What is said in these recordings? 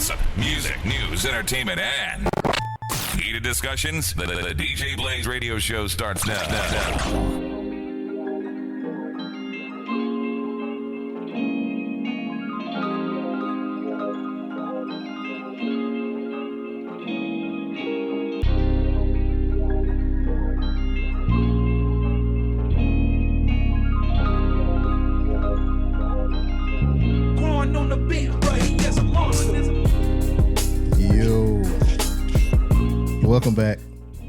gossip, music, news, entertainment, and heated discussions. The DJ Blaze radio show starts now. Welcome back.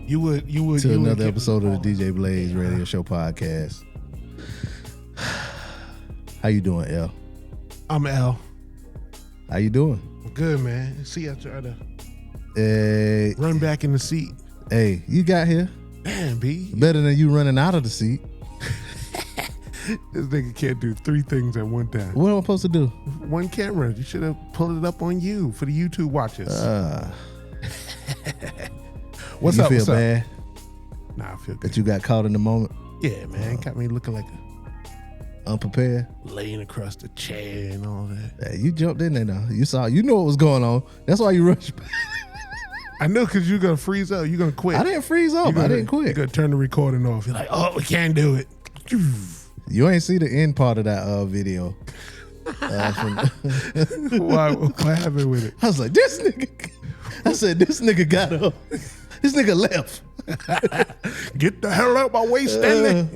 You would to another episode of the DJ Blaze Radio Show podcast. How you doing, L? I'm L. How you doing? Good, man. See, I try to Hey, run back in the seat. Hey, you got here. Damn, B. Better than you running out of the seat. This nigga can't do three things at one time. What am I supposed to do? One camera. You should have pulled it up on you for the YouTube watchers. What's you up? Feel What's bad up? Nah, I feel good. that you got caught in the moment? Yeah, man. Got me looking like Unprepared? laying across the chair and all that. Hey, you jumped in there now. You know what was going on. That's why you rushed back. I know, because you're going to freeze up. You're going to quit. I didn't freeze up. I didn't quit. You're going to turn the recording off. You're like, oh, we can't do it. You ain't see the end part of that video. What happened with it? I was like, this nigga. I said, this nigga got up. This nigga left. Get the hell out my way, Stanley.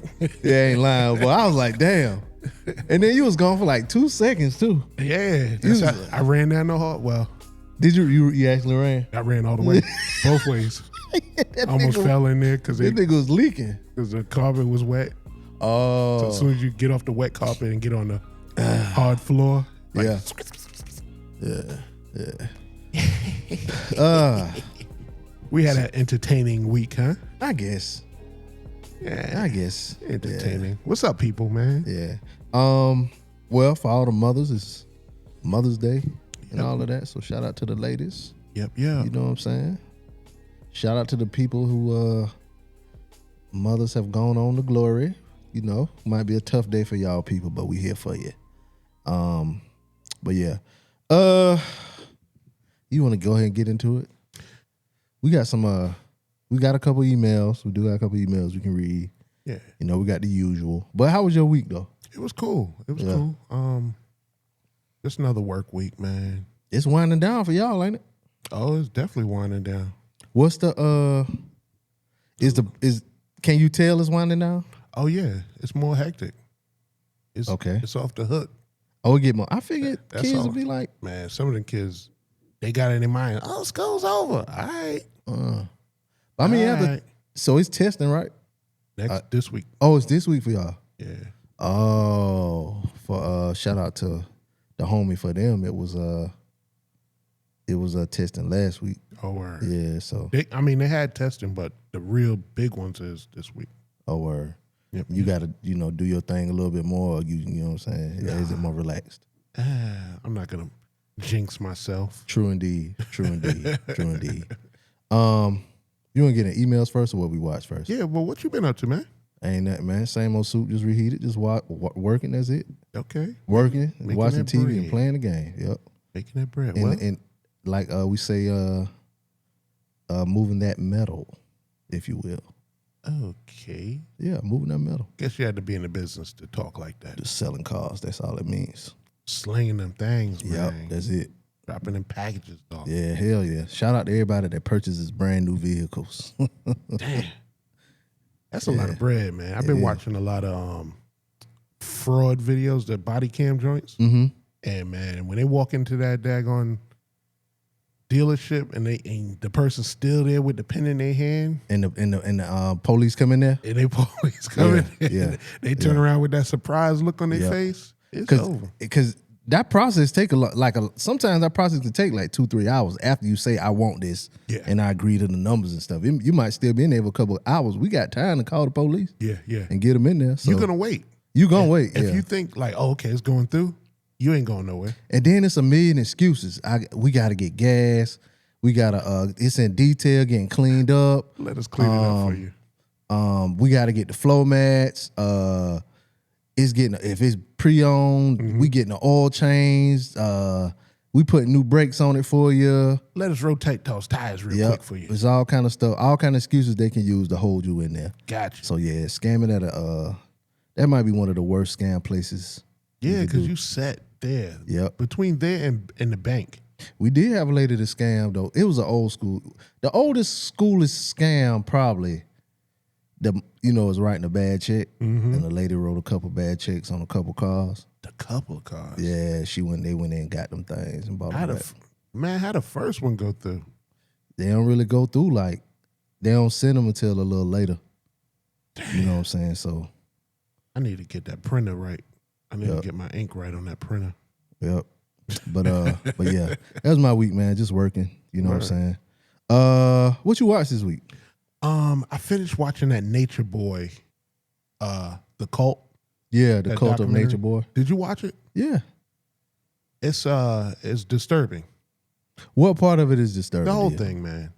Yeah, ain't lying, boy. I was like, damn. And then you was gone for like 2 seconds too. Yeah, I ran down the hall. Well, did you actually ran? I ran all the way, both ways. Almost fell in there because that nigga was leaking. Because the carpet was wet. Oh, so as soon as you get off the wet carpet and get on the hard floor, like, yeah. We had an entertaining week, huh? I guess. Yeah, I guess entertaining. Yeah. What's up, people, man? Yeah. Well, for all the mothers, it's Mother's Day and all of that. So shout out to the ladies. Yep. You know what I'm saying? Shout out to the people who mothers have gone on to glory. You know, might be a tough day for y'all people, but we here for you. But yeah. You want to go ahead and get into it? We got we got a couple emails. We do got a couple emails we can read. Yeah. You know, we got the usual. But how was your week though? It was cool. Cool. Just another work week, man. It's winding down for y'all, ain't it? Oh, it's definitely winding down. What's the can you tell it's winding down? Oh yeah, it's more hectic. It's okay. It's off the hook. Oh, it get more. I figured kids would be like, man, some of the kids, they got it in their mind. Oh, school's over. All right. I mean, so it's testing, right? This week. Oh, it's this week for y'all. Yeah. Oh, for shout out to the homie for them. It was testing last week. Oh, word. Yeah. So they had testing, but the real big ones is this week. Oh, word. Yep. You got to, do your thing a little bit more. You know what I'm saying? Is it more relaxed? I'm not going to jinx myself. True indeed. True indeed. True indeed. You want to get in emails first or what we watch first? Yeah, well, what you been up to, man? Ain't that, man. Same old soup, just reheated, just working, that's it. Okay. Working, Making watching TV bread. and playing the game. Yep. Making that bread. And like we say, moving that metal, if you will. Okay. Yeah, moving that metal. Guess you had to be in the business to talk like that. Just selling cars, that's all it means. Slinging them things, man. Yep, that's it. Dropping them packages, dog. Yeah, hell yeah. Shout out to everybody that purchases brand new vehicles. Damn. That's a lot of bread, man. I've been watching a lot of fraud videos, the body cam joints. Mm-hmm. And man, when they walk into that daggone dealership and the person's still there with the pen in their hand, and the police come in there, and they police come in, yeah, they turn around with that surprised look on their face. It's over. Because that process take sometimes that process can take like 2-3 hours after you say I want this, and I agree to the numbers and stuff. You might still be in there for a couple of hours. We got time to call the police, and get them in there. So you're gonna wait. You gonna wait. If you think like, oh, okay, it's going through, you ain't going nowhere. And then it's a million excuses. We got to get gas. We got to. It's in detail, getting cleaned up. Let us clean it up for you. We got to get the flow mats. It's getting, if it's pre-owned, we getting the oil changed. We put new brakes on it for you. Let us rotate those tires real quick for you. It's all kind of stuff, all kind of excuses they can use to hold you in there. Gotcha. So yeah, scamming at that might be one of the worst scam places. Yeah, because you sat there. Yep. Between there and the bank. We did have a lady to scam though. It was an old school. The oldest schoolest scam probably. Was writing a bad check, and the lady wrote a couple bad checks on a couple cars. A couple of cars. Yeah, they went in and got them things and bought them back. How the first one go through? They don't really go through they don't send them until a little later. Damn. You know what I'm saying? So I need to get that printer right. I need to get my ink right on that printer. Yep. But yeah, that was my week, man. Just working. You know what I'm saying? What you watched this week? I finished watching that Nature Boy, The Cult. Yeah, The Cult of Nature Boy. Did you watch it? Yeah. It's disturbing. What part of it is disturbing? The whole thing, man.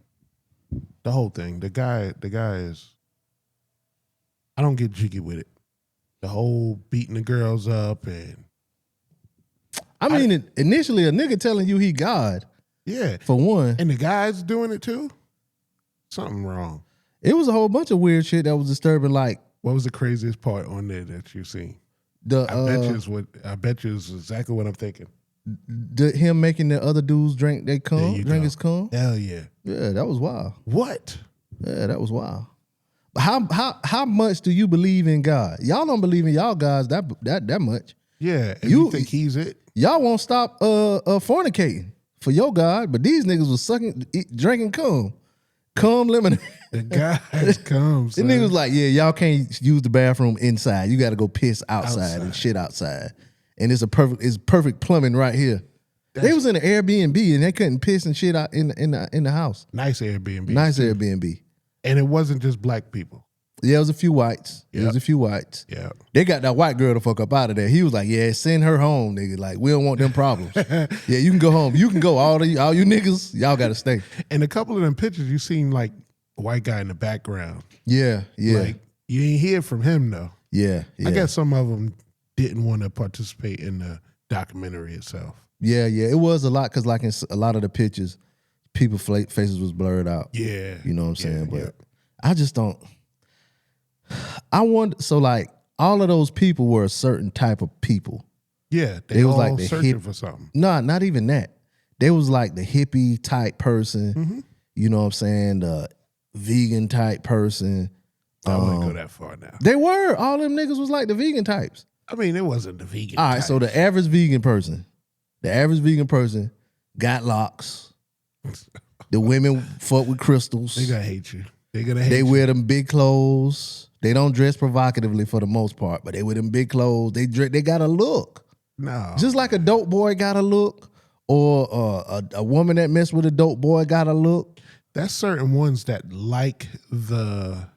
The whole thing. The guy is. I don't get jiggy with it. The whole beating the girls up and. I mean, initially a nigga telling you he God. Yeah. For one. And the guy's doing it too? Something wrong. It was a whole bunch of weird shit that was disturbing. Like, what was the craziest part on there that you've seen? I bet you it's exactly what I'm thinking. Him making the other dudes drink his cum. Hell yeah. Yeah, that was wild. What? Yeah, that was wild. But how much do you believe in God? Y'all don't believe in y'all gods that much. Yeah, and you think he's it? Y'all won't stop fornicating for your God, but these niggas was drinking cum lemonade. The guys come. The niggas like, yeah, y'all can't use the bathroom inside. You got to go piss outside and shit outside. And it's perfect plumbing right here. They was in an Airbnb and they couldn't piss and shit out in the house. Nice Airbnb. Airbnb. And it wasn't just black people. Yeah, it was a few whites. Yep. It was a few whites. Yeah. They got that white girl to fuck up out of there. He was like, yeah, send her home, nigga. Like, we don't want them problems. Yeah, you can go home. You can go. All you niggas, y'all got to stay. And a couple of them pictures, you seen like a white guy in the background. Yeah. Like, you ain't hear from him, though. Yeah. I guess some of them didn't want to participate in the documentary itself. Yeah. It was a lot because like in a lot of the pictures, people's faces was blurred out. Yeah. You know what I'm saying? But I just don't. I wonder, so like all of those people were a certain type of people. Yeah, they was all like searching for something. No, not even that. They was like the hippie type person. You know what I'm saying? The vegan type person. I wouldn't go that far now. They were. All them niggas was like the vegan types. I mean, it wasn't the vegan All right, types. so the average vegan person got locks. The women fuck with crystals. They gonna hate you. They wear them big clothes. They don't dress provocatively for the most part, but they wear them big clothes. They got a look. No. Just like a dope boy got a look, or a woman that messed with a dope boy got a look. That's certain ones that like the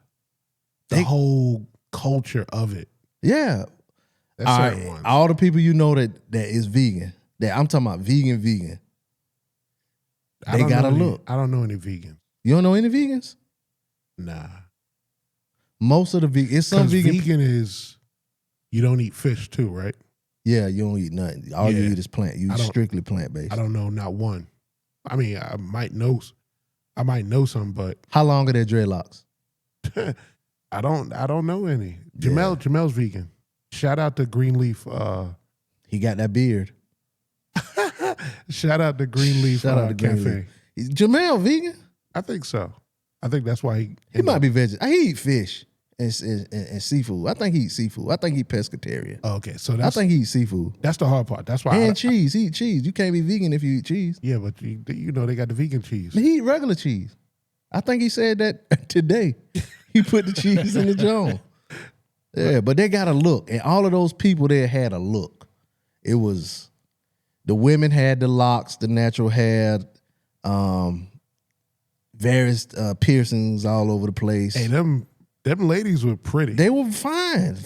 whole culture of it. Yeah. That's certain ones. All the people you know that is vegan. That I'm talking about vegan. They got a look. I don't know any vegans. You don't know any vegans? Nah. Most of the vegan, it's some vegan. Vegan is you don't eat fish too, right? Yeah, you don't eat nothing. All you eat is plant. You strictly plant based. I don't know not one. I mean, I might know some, but how long are their dreadlocks? I don't know any. Jamel's vegan. Shout out to Greenleaf. He got that beard. Shout out to Greenleaf Cafe. Jamel vegan? I think so. I think that's why he might be vegetarian. He eat fish and seafood. I think he eats seafood. I think he pescatarian. Oh, okay, so I think he eats seafood. That's the hard part. That's why. Cheese. He eat cheese. You can't be vegan if you eat cheese. Yeah, but you know they got the vegan cheese. He eat regular cheese. I think he said that today. He put the cheese in the jar. Yeah, but they got a look, and all of those people there had a look. It was the women had the locks, the natural hair, various piercings all over the place. Hey, them ladies were pretty. They were fine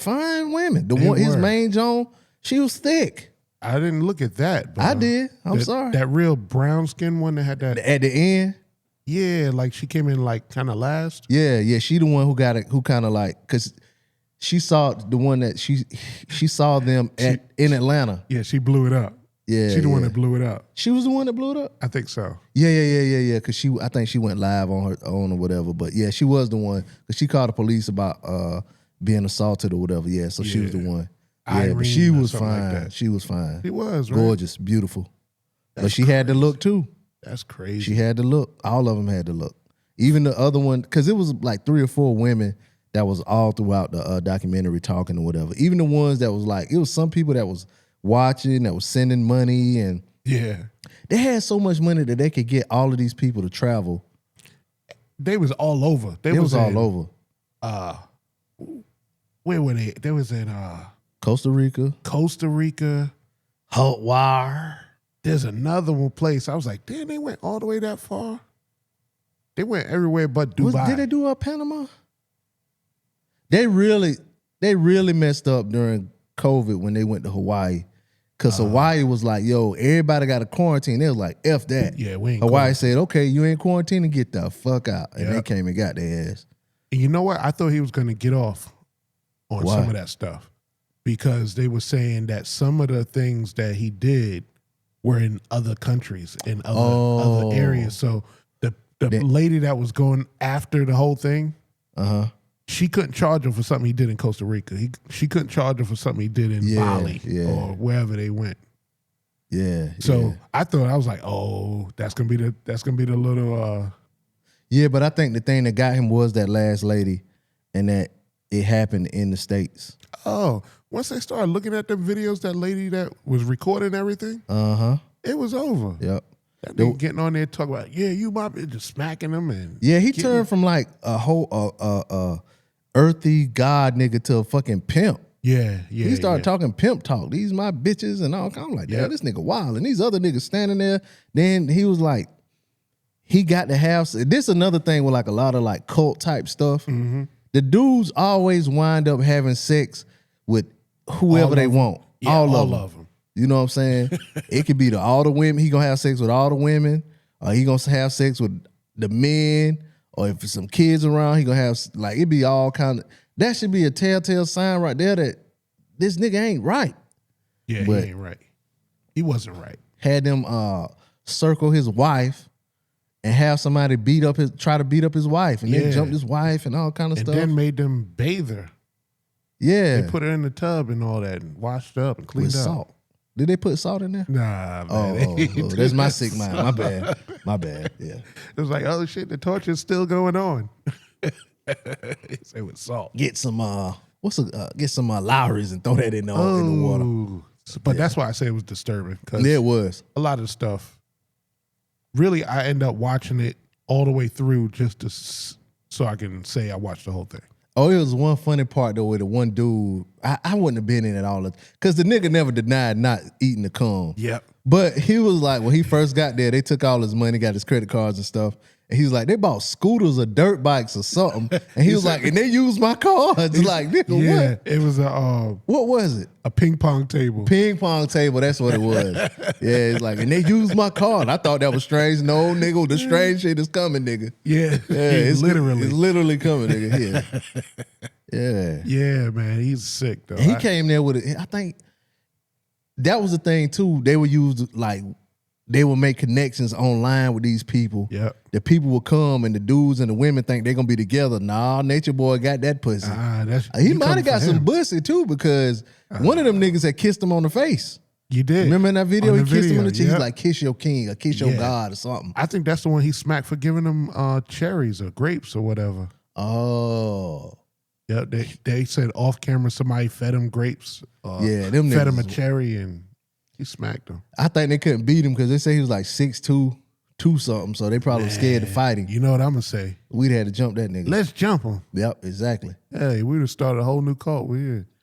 women. His main Joan, she was thick. I didn't look at that. But, I did. I'm sorry. That real brown skin one that had that at the end. Yeah, like she came in like kind of last. Yeah. She the one who got it. Who kind of like because she saw the one that she saw them in Atlanta. Yeah, she blew it up. Yeah, She the one that blew it up. She was the one that blew it up. I think so. Yeah. Because I think she went live on her own or whatever. But yeah, she was the one. Because she called the police about being assaulted or whatever. Yeah, so she was the one. Yeah, Irene but she or was something fine. like that. She was fine. She was, right? Gorgeous, beautiful. But she had the look too. That's crazy. She had the look. All of them had the look. Even the other one, because it was like 3 or 4 women that was all throughout the documentary talking or whatever. Even the ones that was like, it was some people that was watching, that was sending money, and Yeah. they had so much money that they could get all of these people to travel. They was all over. It was all over. Where were they? They was in Costa Rica. Hot Wire. There's another one place. I was like, damn, they went all the way that far? They went everywhere but Dubai. Did they do Panama? They really messed up during COVID when they went to Hawaii. Because Hawaii was like, yo, everybody got a quarantine. They was like, F that. Yeah, we ain't Hawaii said, okay, you ain't quarantining, get the fuck out. And they Yep. came and got their ass. And you know what? I thought he was going to get off on Why? some of that stuff because they were saying that some of the things that he did were in other countries, in other areas. So the lady that was going after the whole thing, she couldn't charge him for something he did in Costa Rica. She couldn't charge him for something he did in Bali or wherever they went. Yeah. So I was like, oh, that's gonna be the little. Yeah, but I think the thing that got him was that last lady, and that it happened in the States. Oh, once they started looking at the videos, that lady that was recording everything, it was over. Yep. That nigga getting on there talking about, yeah, you my bitch, just smacking them and he turned from like a whole earthy god nigga to a fucking pimp. Yeah. He started talking pimp talk. These my bitches and all. I'm like, yeah, this nigga wild. And these other niggas standing there. Then he was like, he got to have. This another thing with like a lot of like cult type stuff. The dudes always wind up having sex with whoever they want. Yeah, all of them. You know what I'm saying? It could be all the women. He gonna have sex with all the women, or he gonna have sex with the men, or if there's some kids around, he gonna have like it be all kind of. That should be a telltale sign right there that this nigga ain't right. Yeah, But he ain't right. He wasn't right. Had them circle his wife and have somebody try to beat up his wife, and then jumped his wife and all kind of And stuff. then made them bathe her. Yeah, They put her in the tub and all that, and washed up and cleaned with up. salt. Did they put salt in there? Nah, Oh, man. that's my sick mind. My bad. My bad. Yeah. It was like, oh shit, the torture's still going on. He said with salt. Get some get some Lowry's and throw that in the water. Ooh. But that's why I say it was disturbing. Because Yeah, it was. a lot of the stuff, really, I end up watching it all the way through just so I can say I watched the whole thing. Oh, it was one funny part though with the one dude. I wouldn't have been in it all because the nigga never denied not eating the cum. Yep. But he was like, when he first got there, they took all his money, got his credit cards and stuff. And he was like, they bought scooters or dirt bikes or something. And he was like, and they used my cards. Like, nigga, Yeah, what? it was What was it? a ping pong table. Ping pong table, that's what it was. Yeah, it's like, and they used my card. I thought that was strange. No, nigga, the strange shit is coming, nigga. Yeah, It's literally. It's literally coming, nigga. Yeah. Yeah, man, he's sick though. And he came there with it. I think that was the thing too. They would use like they would make connections online with these people. Yep. The people would come and the dudes and the women think they're gonna be together. Nah, Nature Boy got that pussy. He might have got some pussy too because one of them niggas had kissed him on the face. You did. Remember in that video? On He the kissed him on video, the cheek. He's yep. like, kiss your king or kiss your Yeah. God or something. I think that's the one he smacked for giving him cherries or grapes or whatever. Oh. Yeah, they said off camera somebody fed him grapes. Yeah, them fed him a niggas- cherry and he smacked him. I think they couldn't beat him because they say he was like 6'2", 2 something. So they probably was scared to fight him. You know what I'm gonna say? We'd had to jump that nigga. Let's jump him. Yep, exactly. Hey, we would have started a whole new cult.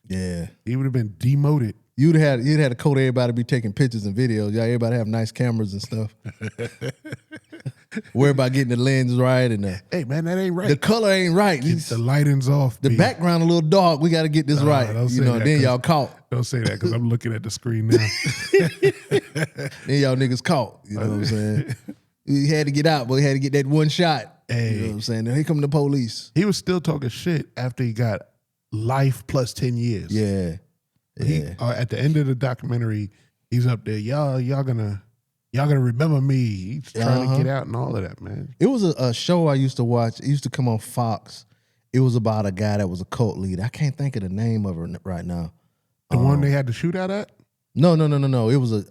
Yeah. He would have been demoted. You'd had to code everybody to be taking pictures and videos. Yeah, everybody have nice cameras and stuff. Worry about getting the lens right and Hey man, that ain't right. the color ain't right. the lighting's off. The B. background a little dark. We got to get this right. don't say You know, that, then 'cause- y'all caught. Don't say that because I'm looking at the screen now. Then y'all niggas caught. You know what I'm saying? We had to get out, but we had to get that one shot. Hey. You know what I'm saying? Now here come the police. He was still talking shit after he got life plus 10 years. Yeah. He, at the end of the documentary, He's up there. Y'all gonna remember me. He's trying to get out and all of that, man. It was a show I used to watch. It used to come on Fox. It was about a guy that was a cult leader. I can't think of the name of it right now. The one they had the shootout at? No. It was a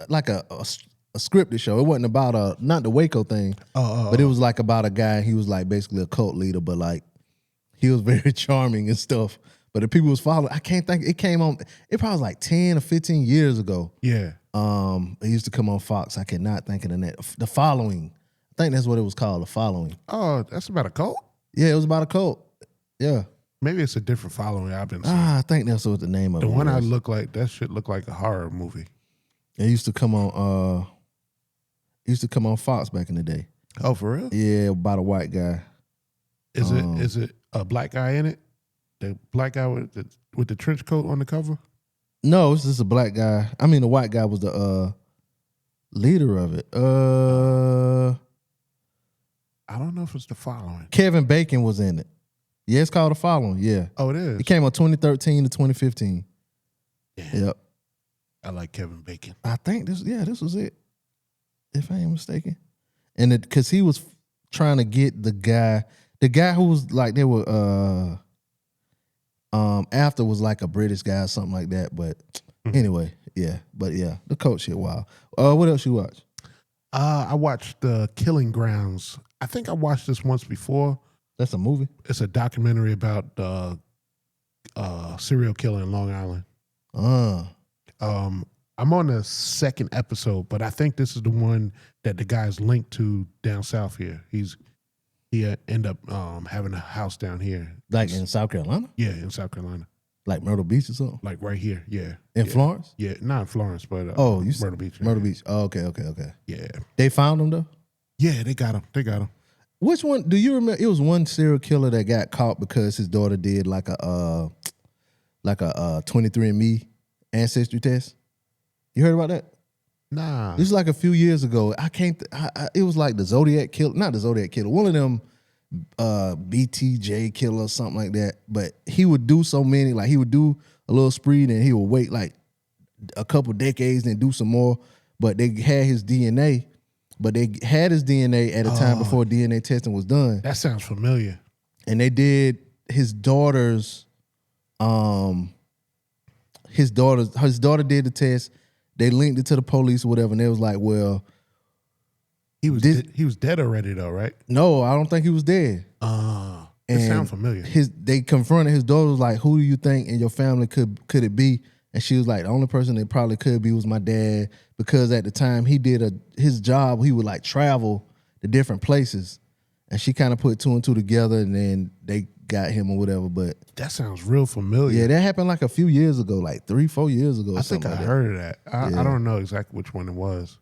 scripted show. It wasn't about not the Waco thing, but it was like about a guy. He was like basically a cult leader, but like he was very charming and stuff. But the people was following. I can't think. It came on. It probably was like 10 or 15 years ago. Yeah. It used to come on Fox. I cannot think of the name. The Following. I think that's what it was called. The Following. Oh, that's about a cult? Yeah, it was about a cult. Yeah. Maybe it's a different Following I've been seeing. I think that's what the name of it was. The one I look like, that shit looked like a horror movie. It used to come on Fox back in the day. Oh, for real? Yeah, about a white guy. Is it a black guy in it? The black guy with the trench coat on the cover? No, it's just a black guy. I mean, the white guy was the leader of it. I don't know if it's The Following. Kevin Bacon was in it. Yeah, it's called The Following. Yeah. Oh, it is? It came on 2013 to 2015. Yeah. Yep. I like Kevin Bacon. I think this was it, if I ain't mistaken. And because he was trying to get the guy who was like, they were, after was like a British guy or something like that. But anyway, yeah. But yeah, the coach shit, wow. What else you watch? I watched Killing Grounds. I think I watched this once before. That's a movie? It's a documentary about serial killer in Long Island. I'm on the second episode, but I think this is the one that the guy's linked to down south here. He end up having a house down here. Like in South Carolina? Yeah, in South Carolina. Like Myrtle Beach or something? Like right here, yeah. In Florence? Yeah, not in Florence, but Myrtle Beach. Myrtle Beach. Oh, okay. Yeah. They found him though? Yeah, they got him. Which one do you remember? It was one serial killer that got caught because his daughter did like a 23andMe ancestry test. You heard about that? Nah. This was like a few years ago. It was like the Zodiac killer, not the Zodiac killer. One of them BTJ killer or something like that. But he would do so many, like he would do a little spree and he would wait like a couple decades and do some more. But they had his DNA. But they had his DNA at a time before DNA testing was done. That sounds familiar. And they did his daughter's his daughter did the test. They linked it to the police or whatever, and they was like, well, he was dead already though, right? No, I don't think he was dead. It sounds familiar. They confronted his daughter, was like, who do you think in your family could it be? And she was like, the only person it probably could be was my dad, because at the time he did his job, he would like travel to different places. And she kind of put two and two together, and then they got him or whatever. But that sounds real familiar. Yeah, that happened like a few years ago, like 3-4 years ago. I think I heard of that. I don't know exactly which one it was.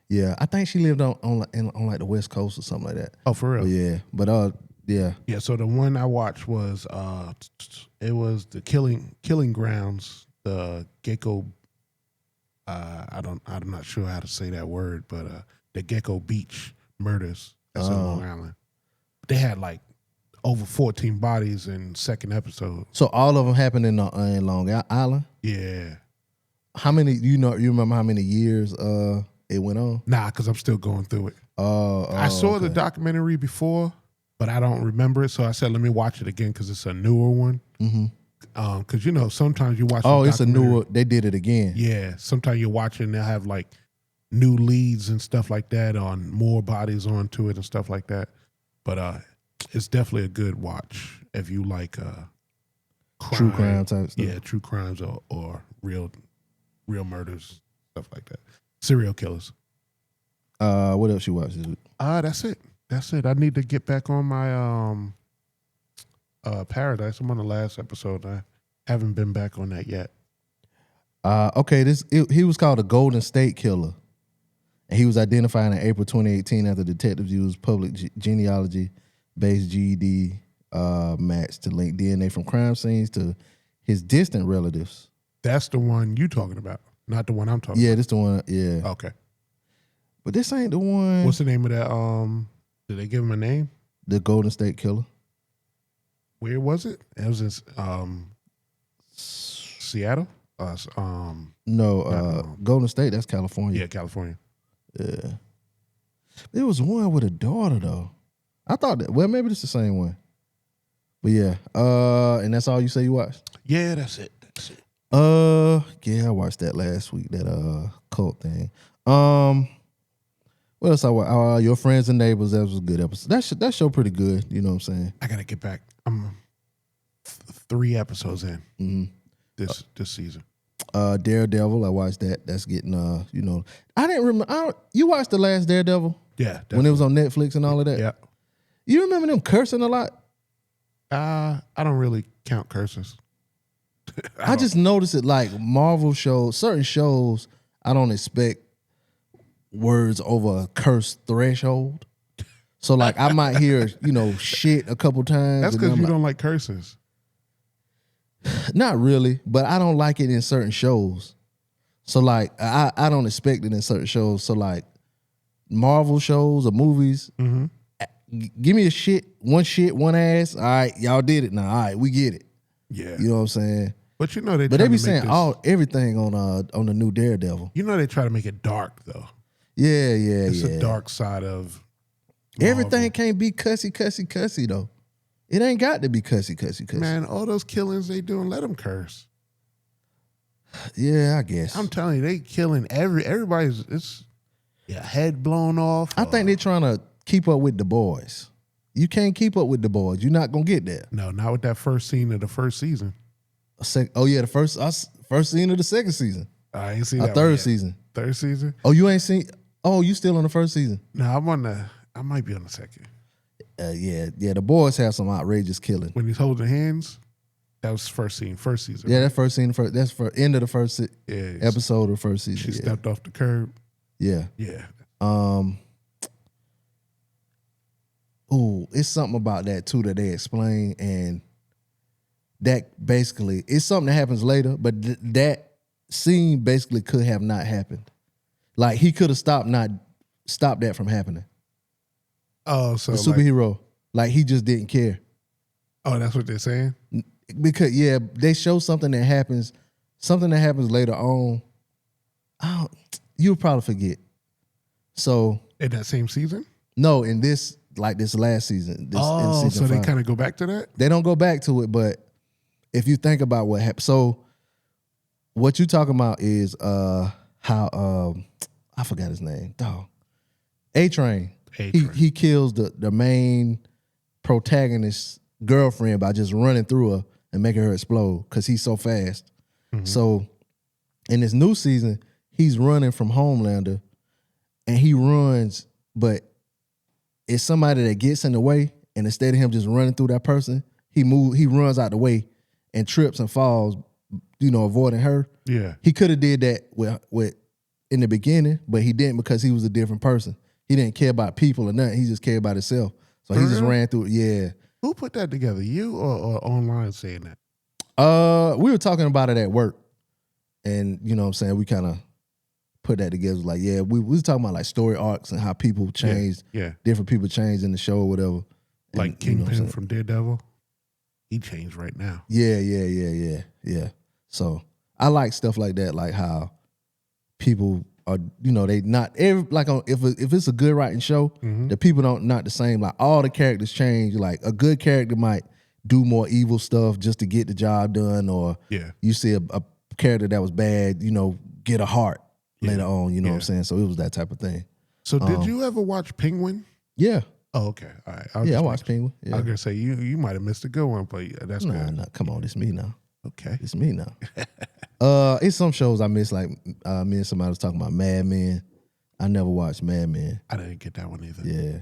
Yeah, I think she lived on like the West Coast or something like that. Oh, for real? But yeah, but yeah. Yeah, so the one I watched was it was the Killing Grounds, the Gecko. I'm not sure how to say that word, but the Gecko Beach murders. That's in Long Island. They had like over 14 bodies in second episode. So all of them happened in Long Island? Yeah. How many? You remember how many years it went on? Nah, because I'm still going through it. I saw the documentary before, but I don't remember it. So I said, let me watch it again because it's a newer one. Mm-hmm. Because sometimes you watch. It's a newer. They did it again. Yeah. Sometimes you watch it and they'll have like new leads and stuff like that on more bodies onto it and stuff like that. But it's definitely a good watch if you like true crime type stuff. Yeah, true crimes or real murders, stuff like that. Serial killers. What else you watch this week? That's it. I need to get back on my Paradise. I'm on the last episode. I haven't been back on that yet. Okay, he was called a Golden State Killer. And he was identified in April 2018 after detectives used public genealogy-based GED match to link DNA from crime scenes to his distant relatives. That's the one you talking about, not the one I'm talking about. Yeah, this the one, yeah. Okay. But this ain't the one. What's the name of that? Did they give him a name? The Golden State Killer. Where was it? It was in Seattle? Golden State, that's California. Yeah, California. Yeah. It was one with a daughter though. I thought that maybe it's the same one. But yeah. And that's all you say you watched? Yeah, that's it. Yeah, I watched that last week, that cult thing. What else I watched? Your Friends and Neighbors, that was a good episode. That show pretty good, you know what I'm saying? I gotta get back. I'm 3 episodes in this season. Daredevil, I watched that. That's getting I didn't remember. You watched the last Daredevil? Yeah, definitely. When it was on Netflix and all of that? Yeah. You remember them cursing a lot? I don't really count curses. I just noticed it like Marvel shows, certain shows, I don't expect words over a curse threshold. So like I might hear, shit a couple times. That's because you don't like curses. Not really, but I don't like it in certain shows. So like I don't expect it in certain shows. So like Marvel shows or movies, give me one ass. All right, y'all did it now. All right, we get it. Yeah, you know what I'm saying. But they be saying everything on the new Daredevil. They try to make it dark though. Yeah, it's a dark side of Marvel. Everything can't be cussy though. It ain't got to be cussy. Man, all those killings they doing, let them curse. Yeah, I guess. I'm telling you, they killing everybody's. It's head blown off. I think they're trying to keep up with the boys. You can't keep up with the boys. You're not gonna get there. No, not with that first scene of the first season. The first scene of the second season. I ain't seen that. Third season. Third season. Oh, you ain't seen? Oh, you still on the first season? No, I might be on the second. Yeah. The boys have some outrageous killing. When he's holding hands, that was first season. Yeah, that first scene. That's for end of the first episode of the first season. She stepped off the curb. Yeah. Yeah. It's something about that too that they explain, and that basically it's something that happens later, but that scene basically could have not happened. Like he could have stopped that from happening. Oh, so the superhero, like he just didn't care. Oh, that's what they're saying? Because they show something that happens later on. You'll probably forget. So in that same season? No, in this last season. In so they kind of go back to that? They don't go back to it, but if you think about what happened, so what you talking about is how I forgot his name. Dog. A-Train. He kills the main protagonist's girlfriend by just running through her and making her explode because he's so fast. Mm-hmm. So in this new season, he's running from Homelander, and he runs, but it's somebody that gets in the way, and instead of him just running through that person, he runs out the way and trips and falls, avoiding her. Yeah. He could have did that with in the beginning, but he didn't because he was a different person. He didn't care about people or nothing. He just cared about himself. So he just ran through it. Yeah. Who put that together? You or online saying that? We were talking about it at work. And you know what I'm saying? We kind of put that together. Like, we was talking about like story arcs and how people changed. Yeah. Different people changed in the show or whatever. Like Kingpin from Daredevil. He changed right now. Yeah. So I like stuff like that, like how people are, they not if it's a good writing show, the people not the same. Like all the characters change. Like a good character might do more evil stuff just to get the job done, or you see a character that was bad, get a heart later on. You know what I'm saying? So it was that type of thing. So did you ever watch Penguin? Yeah. Oh, okay. All right. I watched Penguin. Yeah. I was gonna say you might have missed a good one, but that's good. Nah, come on, it's me now. Okay, it's me now. It's some shows I miss, like me and somebody was talking about Mad Men. I never watched Mad Men. I didn't get that one either. Yeah.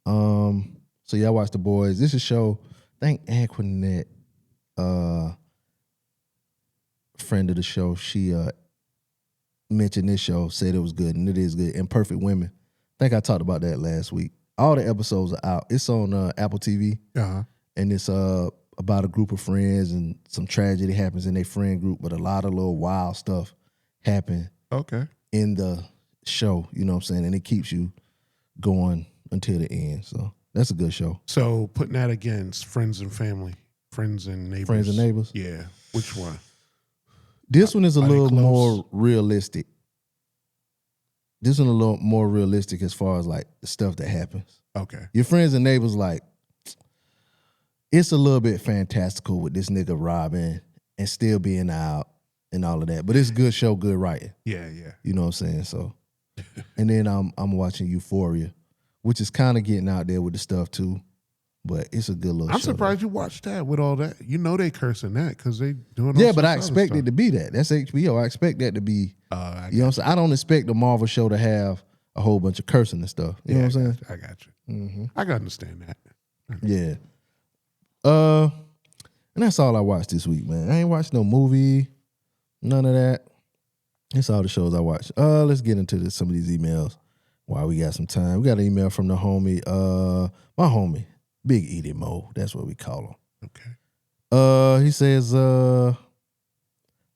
So I watched The Boys. This is a show. I think Antoinette, friend of the show, she mentioned this show, said it was good, and it is good. Imperfect Women. I think I talked about that last week. All the episodes are out. It's on Apple TV, and it's about a group of friends, and some tragedy happens in their friend group, but a lot of little wild stuff happen. Okay. In the show, you know what I'm saying, and it keeps you going until the end. So that's a good show. So putting that against Friends and Family, Friends and Neighbors. Friends and Neighbors. Yeah. Which one? This one is a Are they little close? more realistic. This one a little more realistic as far as like the stuff that happens. Okay. Your friends and neighbors, like, it's a little bit fantastical with this nigga robbing and still being out and all of that. But it's good show, good writing. Yeah, yeah. You know what I'm saying? So, and then I'm watching Euphoria, which is kind of getting out there with the stuff too. But it's a good little show. I'm surprised you watched that with all that. You know they cursing that because they doing all Yeah, but sorts I of expect other it to be that. That's HBO. I expect that to be, stuff. you know what I'm saying? I don't expect the Marvel show to have a whole bunch of cursing and stuff. You know what I'm saying? I got you. I can understand that. Yeah. And that's all I watched this week, man. I ain't watched no movie, none of that. That's all the shows I watched. Let's get into some of these emails while we got some time. We got an email from the homie, my homie, Big Edie Mo. That's what we call him. Okay. He says,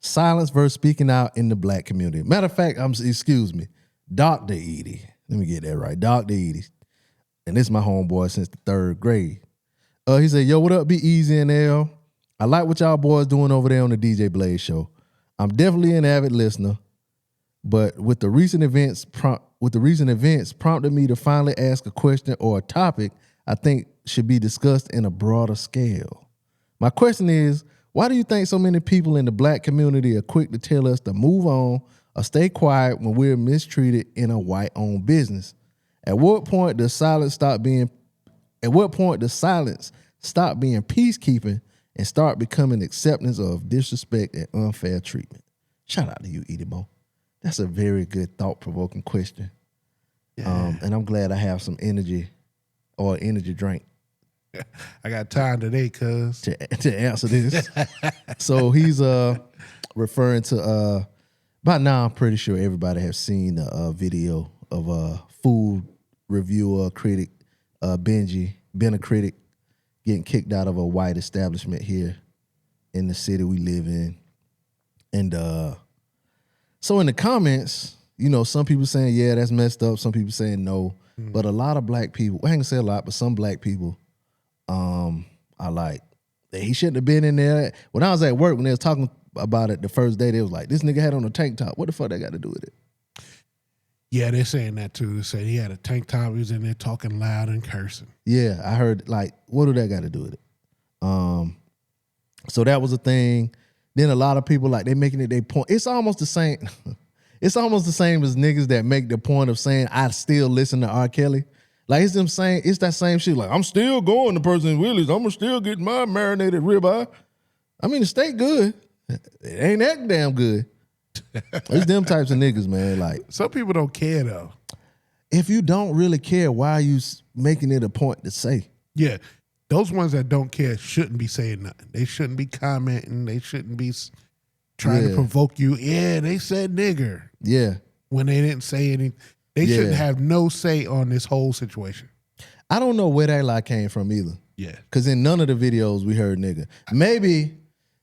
silence versus speaking out in the black community. Matter of fact, excuse me, Dr. Edie. Let me get that right. Dr. Edie. And this is my homeboy since the 3rd grade. He said, yo, what up, Be Easy and L? I like what y'all boys doing over there on the DJ Blaze show. I'm definitely an avid listener, but with the recent events prompted me to finally ask a question or a topic I think should be discussed in a broader scale. My question is, why do you think so many people in the black community are quick to tell us to move on or stay quiet when we're mistreated in a white-owned business? At what point does silence stop being peacekeeping and start becoming acceptance of disrespect and unfair treatment? Shout out to you, Edie Mo. That's a very good, thought-provoking question. Yeah. And I'm glad I have some energy or energy drink I got time today, cuz. to answer this. So he's referring to by now I'm pretty sure everybody has seen a video of a food reviewer critic, Benji, been a critic, getting kicked out of a white establishment here in the city we live in. And so in the comments, you know, some people saying, yeah, that's messed up. Some people saying no. But a lot of black people, I ain't gonna say a lot, but some black people are like, he shouldn't have been in there. When I was at work, when they was talking about it the first day, they was like, this nigga had on a tank top. What the fuck that got to do with it? Yeah, they're saying that too. They said he had a tank top. He was in there talking loud and cursing. Yeah, I heard, like, what do that got to do with it? So that was a thing. Then a lot of people, like, they making it their point. It's almost the same. It's almost the same as niggas that make the point of saying, I still listen to R. Kelly. Like, it's them saying, it's that same shit. Like, I'm still going to Person Willie's. I'm still getting my marinated ribeye. I mean, the steak good. It ain't that damn good. It's them types of niggas, man. Like, some people don't care though. If you don't really care, why are you making it a point to say? Yeah, those ones that don't care shouldn't be saying nothing. They shouldn't be commenting. They shouldn't be trying to provoke you. Yeah, they said nigger. Yeah. When they didn't say anything. They shouldn't have no say on this whole situation. I don't know where that lie came from either. Yeah. Because in none of the videos we heard nigga. Maybe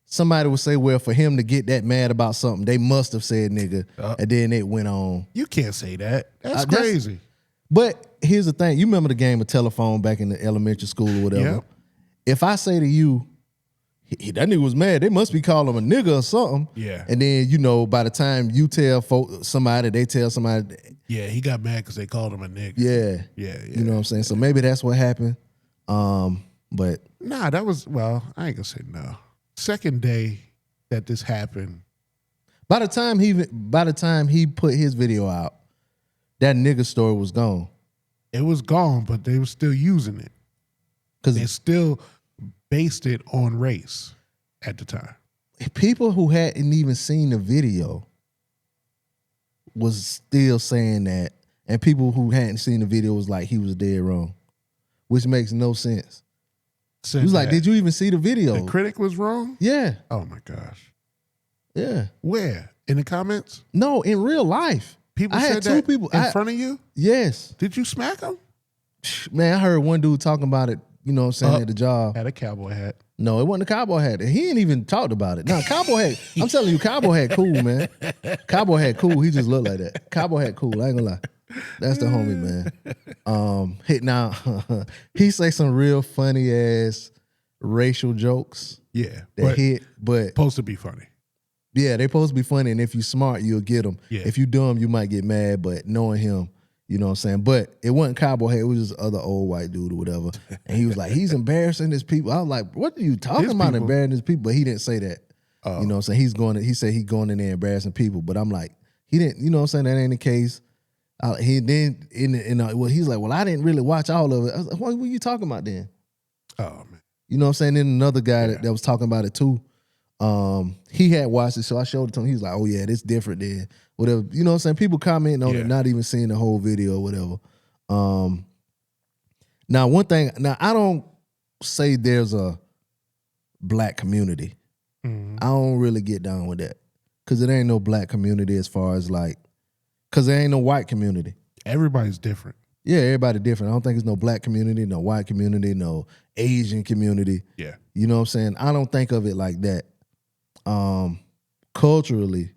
somebody would say, well, for him to get that mad about something, they must have said nigga. And then it went on. You can't say that. That's crazy. But here's the thing. You remember the game of telephone back in the elementary school or whatever? Yep. If I say to you, that nigga was mad, they must be calling him a nigga or something. Yeah. And then, you know, by the time you tell somebody, they tell somebody. Yeah, he got mad because they called him a nigga. Yeah. Yeah. You know what I'm saying? So maybe that's what happened. But nah, that was, well, I ain't gonna say no. Second day that this happened. By the time he put his video out, that nigga story was gone. It was gone, but they were still using it. Because they still based it on race at the time. People who hadn't even seen the video was still saying that, and people who hadn't seen the video was like he was dead wrong, which makes no sense. He was like, did you even see the video? The critic was wrong? Yeah. Oh my gosh. Yeah. Where? In the comments? No, in real life. People I said had two that people in front of you? Yes. Did you smack them? Man, I heard one dude talking about it, you know what I'm saying, at the job. Had a cowboy hat. No, it wasn't a cowboy hat. He ain't even talked about it. No, cowboy hat. I'm telling you, cowboy hat cool, man. Cowboy hat cool. He just looked like that. Cowboy hat cool. I ain't gonna lie. That's the homie, man. Now he say some real funny ass racial jokes. Yeah. That hit, but supposed to be funny. Yeah, they supposed to be funny, and if you smart, you'll get them. Yeah. If you dumb, you might get mad. But knowing him, you know what I'm saying. But it wasn't Cowboy Hat. It was just other old white dude or whatever. And he was like, he's embarrassing his people. I was like, what are you talking about, people. embarrassing his people? But he didn't say that. You know what I'm saying. He said he's going in there embarrassing people. But I'm like, he didn't. You know what I'm saying. That ain't the case. He then well, he's like, well, I didn't really watch all of it. I was like, what were you talking about then? Oh man. You know what I'm saying. Then another guy that was talking about it too. He had watched it, so I showed it to him. He was like, "Oh yeah, this different than whatever." You know what I'm saying? People commenting on it, not even seeing the whole video or whatever. Now one thing. Now I don't say there's a black community. I don't really get down with that because it ain't no black community as far as like, because there ain't no white community. Everybody's different. Yeah, everybody different. I don't think there's no black community, no white community, no Asian community. Yeah. You know what I'm saying? I don't think of it like that. Culturally,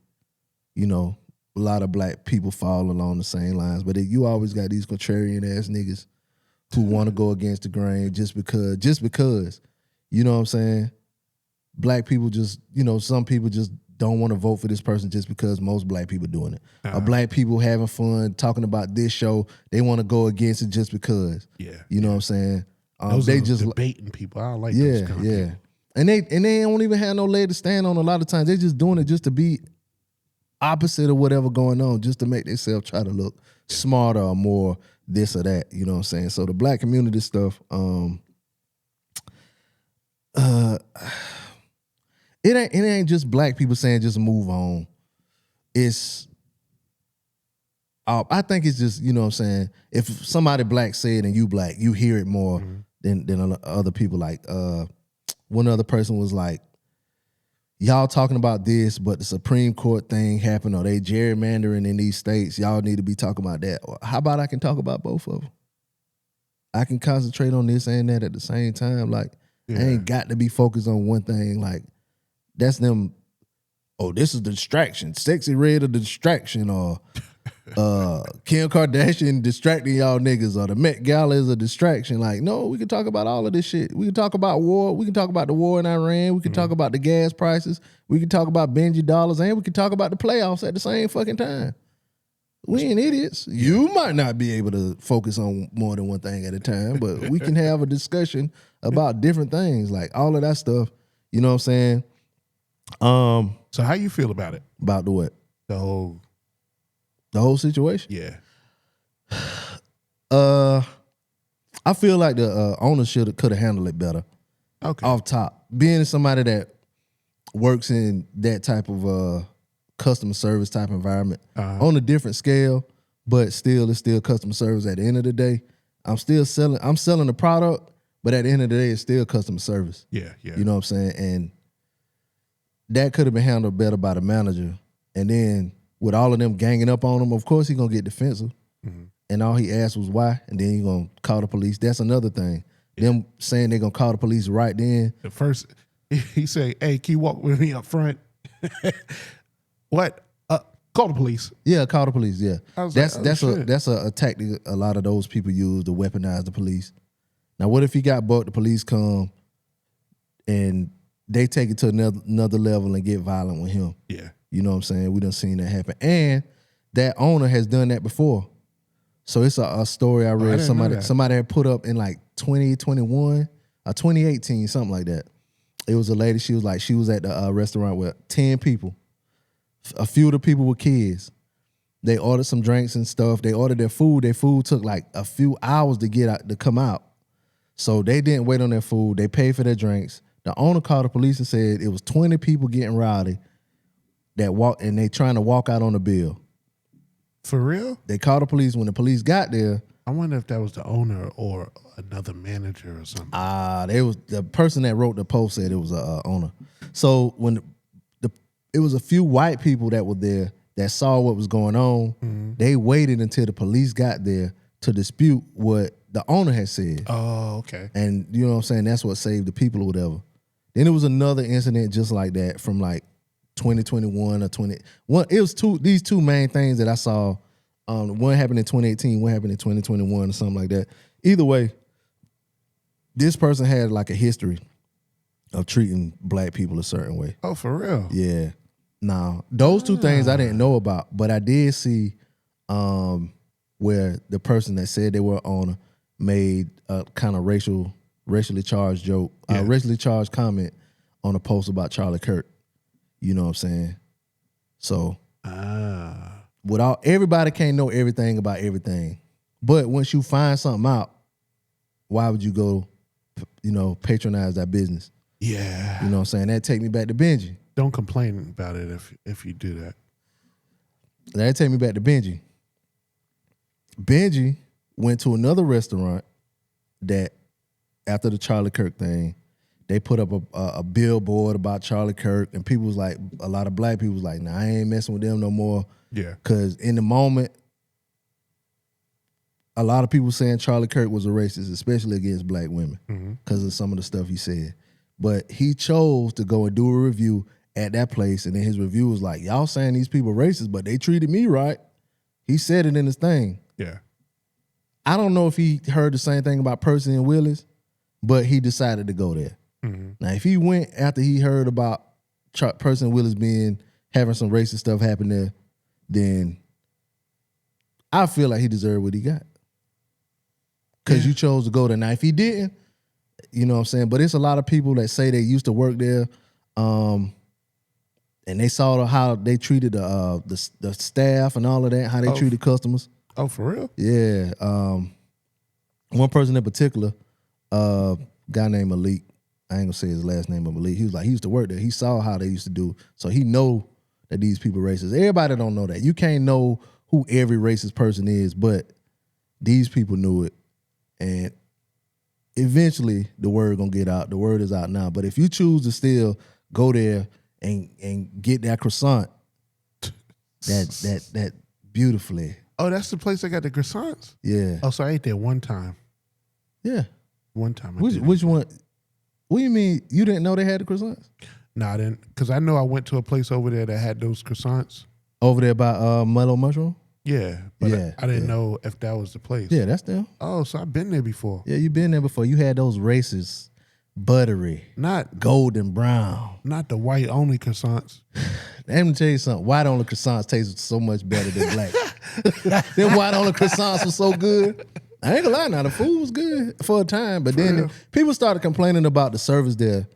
you know, a lot of black people fall along the same lines, but you always got these contrarian ass niggas who want to go against the grain just because, you know what I'm saying? Black people just, you know, some people just don't want to vote for this person just because most black people doing it. Or black people having fun talking about this show, they want to go against it just because. Yeah. You know what I'm saying? Those they are just debating people. I don't like those kind of people. And they don't even have no leg to stand on a lot of times. They just doing it just to be opposite of whatever going on, just to make themselves try to look smarter or more this or that. You know what I'm saying? So the black community stuff, it ain't just black people saying just move on. It's I think it's just, you know what I'm saying, if somebody black say it and you black, you hear it more than other people. Like one other person was like, y'all talking about this, but the Supreme Court thing happened, or they gerrymandering in these states. Y'all need to be talking about that. How about I can talk about both of them? I can concentrate on this and that at the same time. Like, I ain't got to be focused on one thing. Like, that's them, oh, this is the distraction. Sexy Red or the distraction, or Kim Kardashian distracting y'all niggas, or the Met Gala is a distraction. Like, no, we can talk about all of this shit. We can talk about war. We can talk about the war in Iran. We can talk about the gas prices. We can talk about Benji dollars, and we can talk about the playoffs at the same fucking time. We ain't idiots. You might not be able to focus on more than one thing at a time, but we can have a discussion about different things, like all of that stuff. You know what I'm saying? So how you feel about it? About the what? The whole situation? Yeah. I feel like the owner could have handled it better. Okay. Off top. Being somebody that works in that type of customer service type environment on a different scale, but still it's still customer service at the end of the day. I'm selling the product, but at the end of the day, it's still customer service. Yeah, yeah. You know what I'm saying? And that could have been handled better by the manager. And then with all of them ganging up on him, of course he's gonna get defensive. And all he asked was why, and then he's gonna call the police. That's another thing. Them saying they're gonna call the police right then. The first, he say, "Hey, can you walk with me up front?" What? Call the police. Yeah, call the police. Yeah, that's shit. a tactic a lot of those people use to weaponize the police. Now, what if he got bucked? The police come and they take it to another level and get violent with him. Yeah, you know what I'm saying. We done seen that happen, and that owner has done that before. So it's a story I read. Somebody had put up in like 2021 or 2018, something like that. It was a lady. She was at the restaurant with 10 people. A few of the people were kids. They ordered some drinks and stuff. They ordered their food. Their food took like a few hours to come out. So they didn't wait on their food. They paid for their drinks. The owner called the police and said it was 20 people getting rowdy and they trying to walk out on the bill. For real? They called the police. When the police got there, I wonder if that was the owner or another manager or something. They was the person that wrote the post said it was a owner. So when it was a few white people that were there that saw what was going on, they waited until the police got there to dispute what the owner had said. Oh, okay. And you know what I'm saying? That's what saved the people or whatever. Then there was another incident just like that from like 2021 or 20. It was these two main things that I saw. One happened in 2018, one happened in 2021 or something like that. Either way, this person had like a history of treating black people a certain way. Oh, for real? Yeah. No, those two things I didn't know about, but I did see where the person that said they were owner made a kind of racially charged joke, racially charged comment on a post about Charlie Kirk. You know what I'm saying? So, everybody can't know everything about everything, but once you find something out, why would you go, patronize that business? Yeah. You know what I'm saying? That take me back to Benji. Don't complain about it if you do that. That take me back to Benji. Benji went to another restaurant that, after the Charlie Kirk thing, they put up a billboard about Charlie Kirk, and people was like, a lot of black people was like, nah, I ain't messing with them no more. Yeah. Because in the moment, a lot of people saying Charlie Kirk was a racist, especially against black women, because of some of the stuff he said. But he chose to go and do a review at that place, and then his review was like, y'all saying these people racist, but they treated me right. He said it in his thing. Yeah. I don't know if he heard the same thing about Percy and Willis, but he decided to go there. Now, if he went after he heard about Percy and Willis having some racist stuff happen there, then I feel like he deserved what he got. Because you chose to go there. Now, if he didn't, you know what I'm saying? But it's a lot of people that say they used to work there, and they saw how they treated the staff and all of that, how they treated customers. Oh, for real? Yeah. One person in particular, guy named Malik, I ain't gonna say his last name, but Malik, he was like, he used to work there. He saw how they used to do, so he know that these people racist. Everybody don't know that. You can't know who every racist person is, but these people knew it. And eventually the word gonna get out. The word is out now. But if you choose to still go there and get that croissant, that beautifully. Oh, that's the place that got the croissants? Yeah. Oh, so I ate there one time. Yeah. One time. Which one? What do you mean you didn't know they had the croissants? No, I didn't. Because I know I went to a place over there that had those croissants. Over there by Mellow Mushroom? Yeah. But I didn't know if that was the place. Yeah, that's them. Oh, so I've been there before. Yeah, you've been there before. You had those racist, buttery, not golden brown. Not the white only croissants. Let me tell you something. White only croissants taste so much better than black. Them white only croissants were so good. I ain't gonna lie now, the food was good for a time, but then people started complaining about the service there,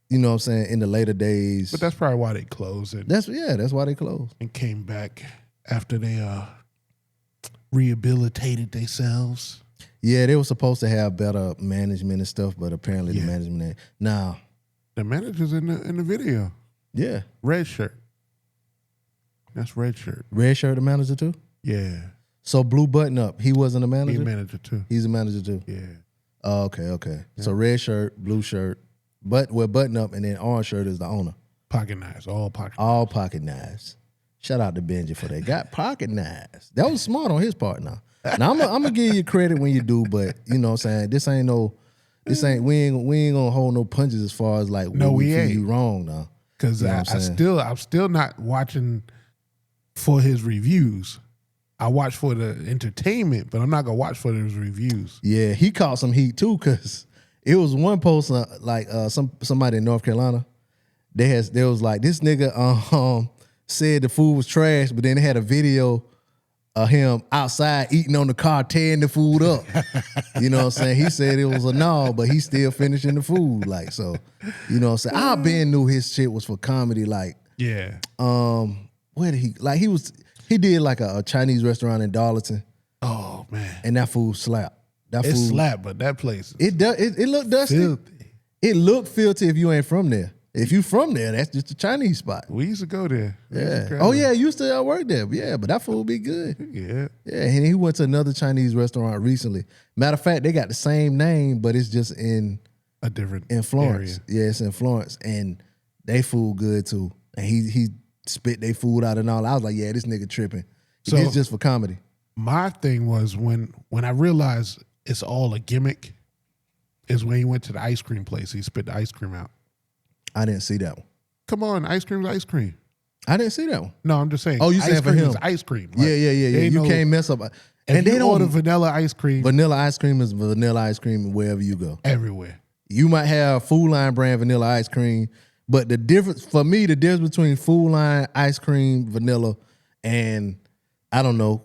you know what I'm saying, in the later days. But that's probably why they closed it. That's why they closed. And came back after they rehabilitated themselves. Yeah, they were supposed to have better management and stuff, but apparently the management ain't. Now, the manager's in the video. Yeah. Red shirt. That's red shirt. Red shirt the manager too? Yeah. So blue button up, he wasn't a manager? He's a manager too. He's a manager too? Yeah. Oh, okay. Yeah. So red shirt, blue shirt, button up, and then orange shirt is the owner. Pocket knives, all pocket knives. All pocket knives. Shout out to Benji for that. Got pocket knives. That was smart on his part now. Now I'm gonna give you credit when you do, but you know what I'm saying, we ain't gonna hold no punches as far as like no, we feel ain't. You wrong now. Because I'm still not watching for his reviews. I watch for the entertainment, but I'm not gonna watch for his reviews. Yeah, he caught some heat too, cause it was one post somebody in North Carolina. There was like this nigga said the food was trash, but then they had a video of him outside eating on the car, tearing the food up. You know what I'm saying? He said it was a no, but he's still finishing the food. Like, so, you know what I'm saying? I been knew his shit was for comedy. Like, yeah. Where did he did like a Chinese restaurant in Darlington. Oh man. And that food slapped. It slapped, but that place it looked dusty. Filthy. It looked filthy if you ain't from there. If you from there, that's just a Chinese spot. We used to go there. Yeah. Oh yeah, you used to work there. Yeah, but that food be good. Yeah. Yeah, and he went to another Chinese restaurant recently. Matter of fact, they got the same name, but it's just in a different in Florence. Area. Yeah, it's in Florence, and they food good too. And he spit their food out and all. I was like, yeah, this nigga tripping. It's just for comedy. My thing was when I realized it's all a gimmick, is when he went to the ice cream place. He spit the ice cream out. I didn't see that one. Come on, ice cream's ice cream. I didn't see that one. No, I'm just saying. Oh, you saying for him? Ice cream. Like, yeah. You can't mess up. And they don't order vanilla ice cream. Vanilla ice cream is vanilla ice cream wherever you go. Everywhere. You might have Food Line brand vanilla ice cream, But the difference for me, the difference between Food Line ice cream, vanilla, and I don't know,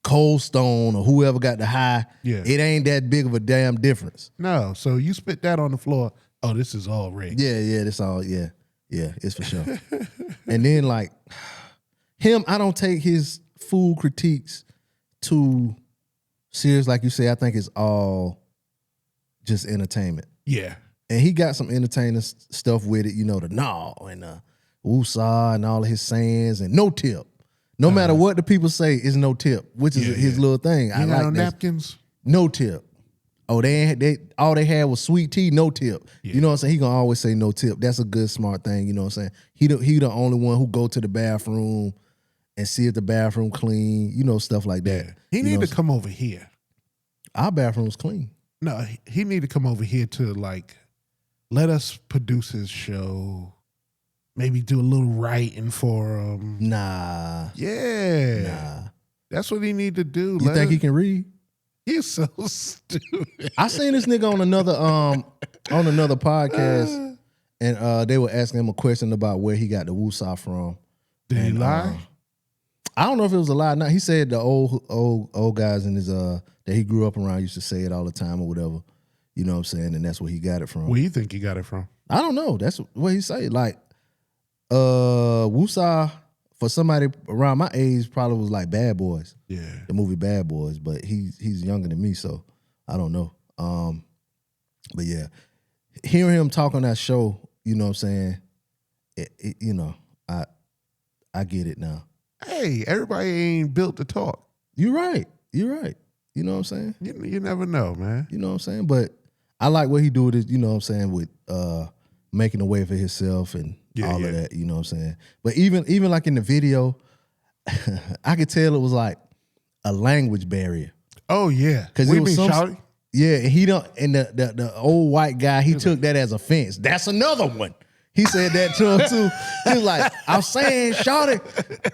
Cold Stone or whoever got the high, it ain't that big of a damn difference. No, so you spit that on the floor. Oh, this is all rigged. Yeah, that's all. Yeah, it's for sure. And then like him, I don't take his food critiques too serious. Like you say, I think it's all just entertainment. Yeah. And he got some entertaining stuff with it, you know, the gnaw and woosah and all of his sayings and no tip. No matter what the people say, it's no tip, which is his little thing. I like napkins. No tip. Oh, all they had was sweet tea, no tip. Yeah. You know what I'm saying? He gonna always say no tip. That's a good, smart thing. You know what I'm saying? He the only one who go to the bathroom and see if the bathroom clean. You know, stuff like that. Yeah. He need to come over here. Our bathroom's clean. No, he need to come over here to like let us produce his show. Maybe do a little writing for him. Nah. Yeah. Nah. That's what he need to do. You think he can read? He's so stupid. I seen this nigga on another podcast, and they were asking him a question about where he got the woosah from. Did he lie? I don't know if it was a lie or not. He said the old guys in his that he grew up around used to say it all the time or whatever. You know what I'm saying? And that's where he got it from. Where you think he got it from? I don't know. That's what he said. Like woosah for somebody around my age probably was like Bad Boys. Yeah. The movie Bad Boys, but he's younger than me, so I don't know. But yeah, hearing him talk on that show, you know what I'm saying? You know, I get it now. Hey, everybody ain't built to talk. You're right. You know what I'm saying? You never know, man. You know what I'm saying? But I like what he do with it, you know what I'm saying, with making a way for himself and all of that, you know what I'm saying? But even like in the video, I could tell it was like a language barrier. Oh yeah. Because it was shouting. Yeah, and the old white guy, he took that as offense. That's another one. He said that to him too. He was like, I'm saying, shawty,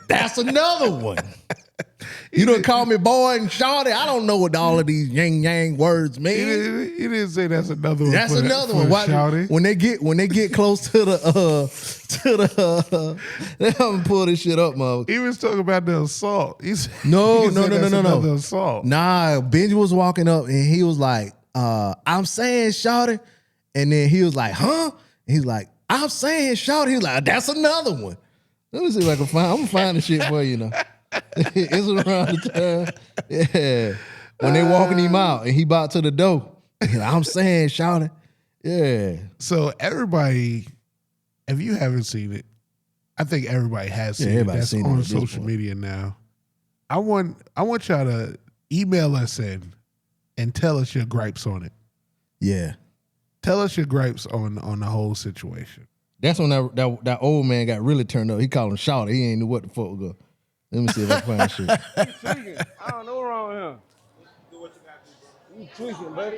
that's another one. You done call me boy and shawty. I don't know what all of these yin yang words mean. He didn't say that's another one. That's another one. Why, when they get close to the they haven't pulled this shit up, mother. He was talking about the assault. No. Assault. Nah, Benji was walking up and he was like, I'm saying shawty. And then he was like, huh? And he's like, I'm saying shawty. He's like, that's another one. Let me see if I can find. I'm gonna find the shit for you now. It's around the time. Yeah. When they walking him out and he about to the door. I'm saying, shouting. Yeah. So everybody, if you haven't seen it, I think everybody has seen it. That's seen on it social media now. I want y'all to email us in and tell us your gripes on it. Yeah. Tell us your gripes on the whole situation. That's when that old man got really turned up. He called him shouting. He ain't knew what the fuck was going. Let me see if I find shit. You tweaking. I don't know what's wrong with him. Do what you got to do. You tweaking, buddy.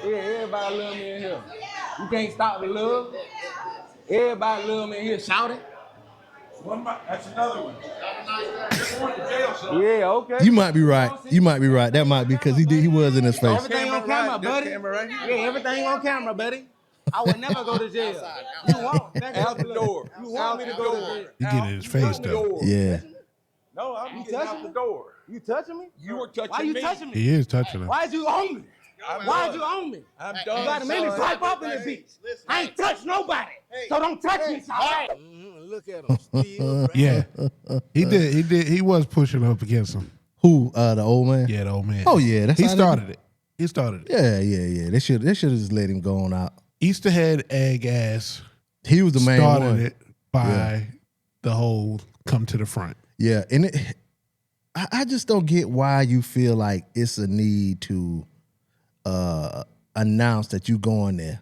Yeah, everybody love me in here. You can't stop the love. Everybody love me in here. Shout it. That's another one. Yeah, okay. You might be right. That might be because he was in his face. Everything on camera, buddy. Yeah, everything on camera, buddy. I would never go to jail. You won't. Out the door. You want me to go to jail? You get in his face though. Yeah. No, I'm You getting out touching the me? door. You touching me? You were touching Why you me. touching me? He is touching him. Why'd you own me? Why'd you own me? I'm You done. gotta make me pipe up in this bitch. I ain't touched nobody. So don't touch me, Suffice. Look at him. Still Yeah. He did. He was pushing up against him. Who? The old man? Yeah, the old man. Oh yeah, that's He how started it. He started it. Yeah. They should have just let him go on out. Easterhead egg ass He was the main started one. it by the whole come to the front. Yeah, and I just don't get why you feel like it's a need to announce that you going there.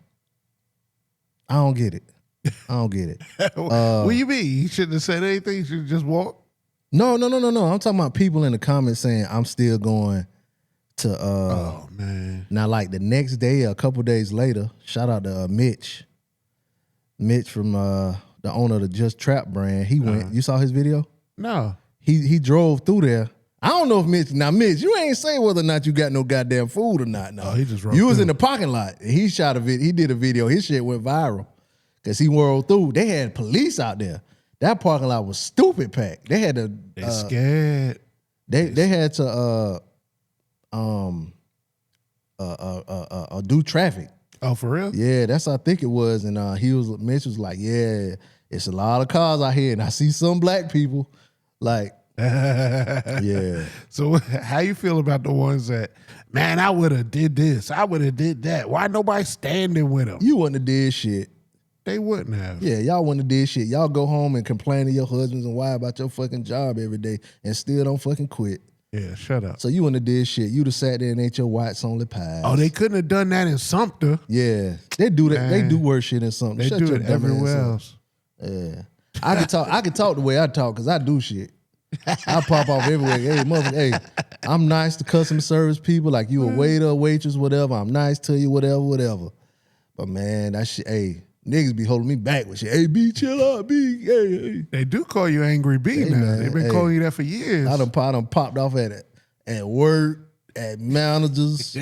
I don't get it. What do you mean? You shouldn't have said anything. You should have just walked. No. I'm talking about people in the comments saying I'm still going to. Oh man! Now, like the next day, a couple days later, shout out to Mitch. Mitch from the owner of the Just Trap brand. He went. You saw his video? No. He drove through there. I don't know if Mitch. Now, Mitch, you ain't say whether or not you got no goddamn food or not. No, Oh, he just rode You was through. in the parking lot. He shot a video. He did a video. His shit went viral Cause he rolled through. They had police out there. That parking lot was stupid packed. They had to. They scared. They had to do traffic. Oh, for real? Yeah, that's what I think it was. And Mitch was like, yeah, it's a lot of cars out here, and I see some black people. Like, yeah. So how you feel about the ones that, man, I would have did this, I would have did that. Why nobody standing with them? You wouldn't have did shit. They wouldn't have. Yeah, y'all wouldn't have did shit. Y'all go home and complain to your husbands and wife about your fucking job every day and still don't fucking quit. Yeah, shut up. So you wouldn't have did shit. You'd have sat there and ate your whites only pies. Oh, they couldn't have done that in Sumter. Yeah, they do that. Man. They do worse shit in something. They Shut do your it dumb everywhere ass up. else. Yeah, I can talk. I can talk the way I talk because I do shit. I pop off everywhere. Hey, mother. Hey, I'm nice to customer service people. Like you a waiter, a waitress, whatever. I'm nice to you, whatever. But man, that shit. Hey, niggas be holding me back with shit. Hey, B, chill out, B. Hey. They do call you Angry B Hey, now. man, They've been hey. calling you that for years. I done popped off at work, at managers.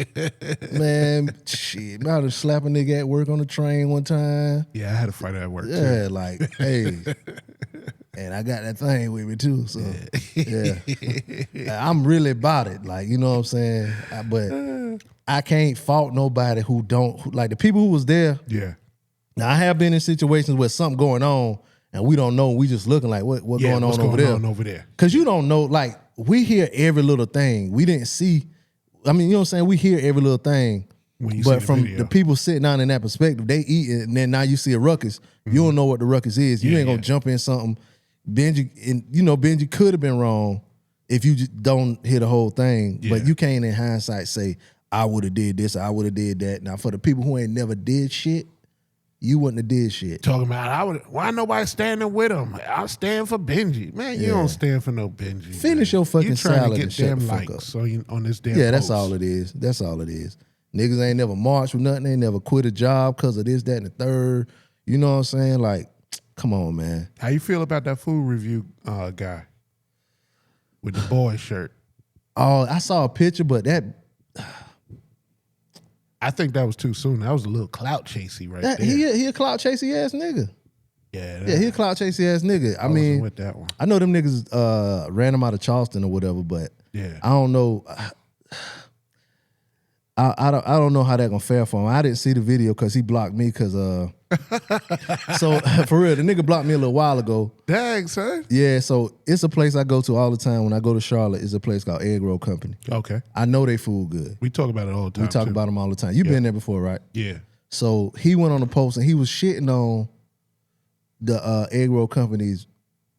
Man, shit. I done slap a nigga at work on the train one time. Yeah, I had to fight at work too. Yeah, like, hey. And I got that thing with me too. So, yeah. I'm really about it. Like, you know what I'm saying? But I can't fault nobody who like the people who was there. Yeah. Now, I have been in situations where something going on and we don't know. We just looking like, what going on over there? Because you don't know. Like, we hear every little thing. We didn't see. I mean, you know what I'm saying? We hear every little thing. But from the people sitting down in that perspective, they eat it, and then now you see a ruckus. Mm-hmm. You don't know what the ruckus is. You ain't gonna jump in something. Benji could have been wrong if you just don't hear the whole thing. Yeah. But you can't in hindsight say, I would have did this, I would have did that. Now for the people who ain't never did shit, you wouldn't have did shit. Talking about why nobody standing with him? I stand for Benji. Man, you don't stand for no Benji. Finish your fucking salad and shut the fuck up. So you on this damn that's all it is. That's all it is. Niggas ain't never marched with nothing. They ain't never quit a job because of this, that, and the third. You know what I'm saying? Like, come on, man. How you feel about that food review guy with the boy shirt? Oh, I saw a picture, but that... I think that was too soon. That was a little clout chasey right there. He a clout chasey ass nigga. Yeah, he a clout chasey ass nigga. I mean, with that one. I know them niggas ran him out of Charleston or whatever, but yeah, I don't know. I don't know how that gonna fare for him. I didn't see the video because he blocked me because so for real, the nigga blocked me a little while ago. Dang, son. Yeah, so it's a place I go to all the time when I go to Charlotte. It's a place called Egg Roll Company. Okay. I know they food good. We talk about it all the time. We talk about them all the time. You've been there before, right? Yeah. So he went on a post and he was shitting on the Egg Roll Company's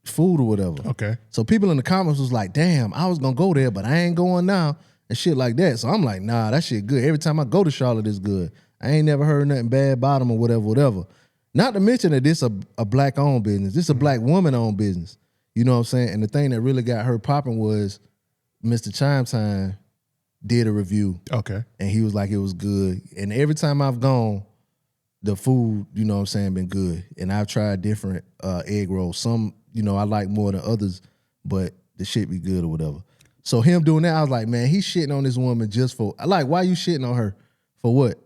food or whatever. Okay. So people in the comments was like, damn, I was gonna go there, but I ain't going now. And shit like that. So I'm like, nah, that shit good. Every time I go to Charlotte, it's good. I ain't never heard nothing bad about them or whatever. Not to mention that this a black-owned business. This a black woman-owned business. You know what I'm saying? And the thing that really got her popping was Mr. Chimetime did a review. Okay. And he was like, it was good. And every time I've gone, the food, you know what I'm saying, been good. And I've tried different egg rolls. Some, you know, I like more than others, but the shit be good or whatever. So him doing that, I was like, man, he's shitting on this woman just for, like, why you shitting on her? For what?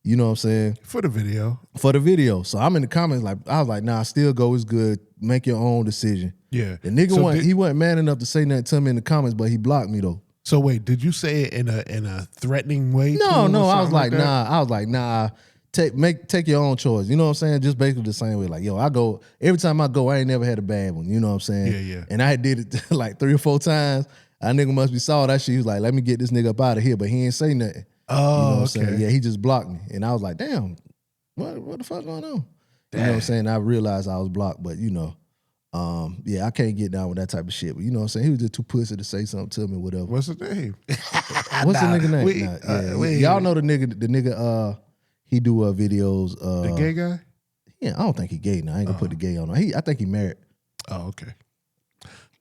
You know what I'm saying? For the video. For the video. So I'm in the comments like, I was like, nah, still go, it's good. Make your own decision. Yeah. The nigga he wasn't man enough to say nothing to me in the comments, but he blocked me though. So wait, did you say it in a threatening way? No, I was like, nah. Take your own choice. You know what I'm saying? Just basically the same way. Like, yo, every time I go, I ain't never had a bad one. You know what I'm saying? Yeah. And I did it like 3 or 4 times. That nigga must be saw that shit. He was like, let me get this nigga up out of here, but he ain't say nothing. Oh, you know what I'm okay. saying? Yeah, he just blocked me. And I was like, damn, what the fuck going on? Damn. You know what I'm saying? I realized I was blocked, but you know, yeah, I can't get down with that type of shit. But you know what I'm saying? He was just too pussy to say something to me, whatever. What's his name? What's the nigga name? Y'all know the nigga, he do videos. The gay guy? Yeah, I don't think he gay now. I ain't gonna put the gay on. I think he married. Oh, okay.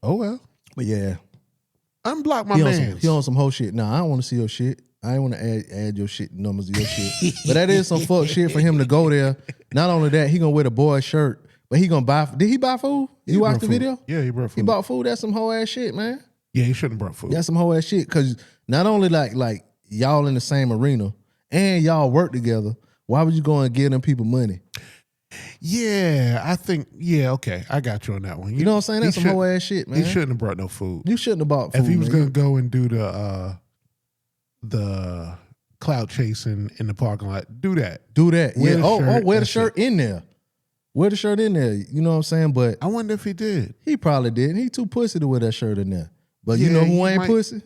Oh, well. But yeah. Unblock my man. He on some whole shit. Nah, I don't want to see your shit. I ain't want to add your shit, numbers of your shit. But that is some fuck shit for him to go there. Not only that, he gonna wear the boy shirt, but he gonna buy. Did he buy food? You watched the video? Yeah, he brought food. He bought food. That's some whole ass shit, man. Yeah, he shouldn't have brought food. That's some whole ass shit. Cause not only like y'all in the same arena and y'all work together, why would you go and give them people money? Yeah, I think. Yeah, okay, I got you on that one. You know what I'm saying? That's some whole ass shit, man. He shouldn't have brought no food. You shouldn't have bought food. If he was gonna go and do the cloud chasing in the parking lot, do that. Do that. Wear Yeah. the shirt, Wear the that's shirt in there. Wear the shirt in there. You know what I'm saying? But I wonder if he did. he probably didn't. He too pussy to wear that shirt in there. But you Yeah, know who he ain't might- pussy?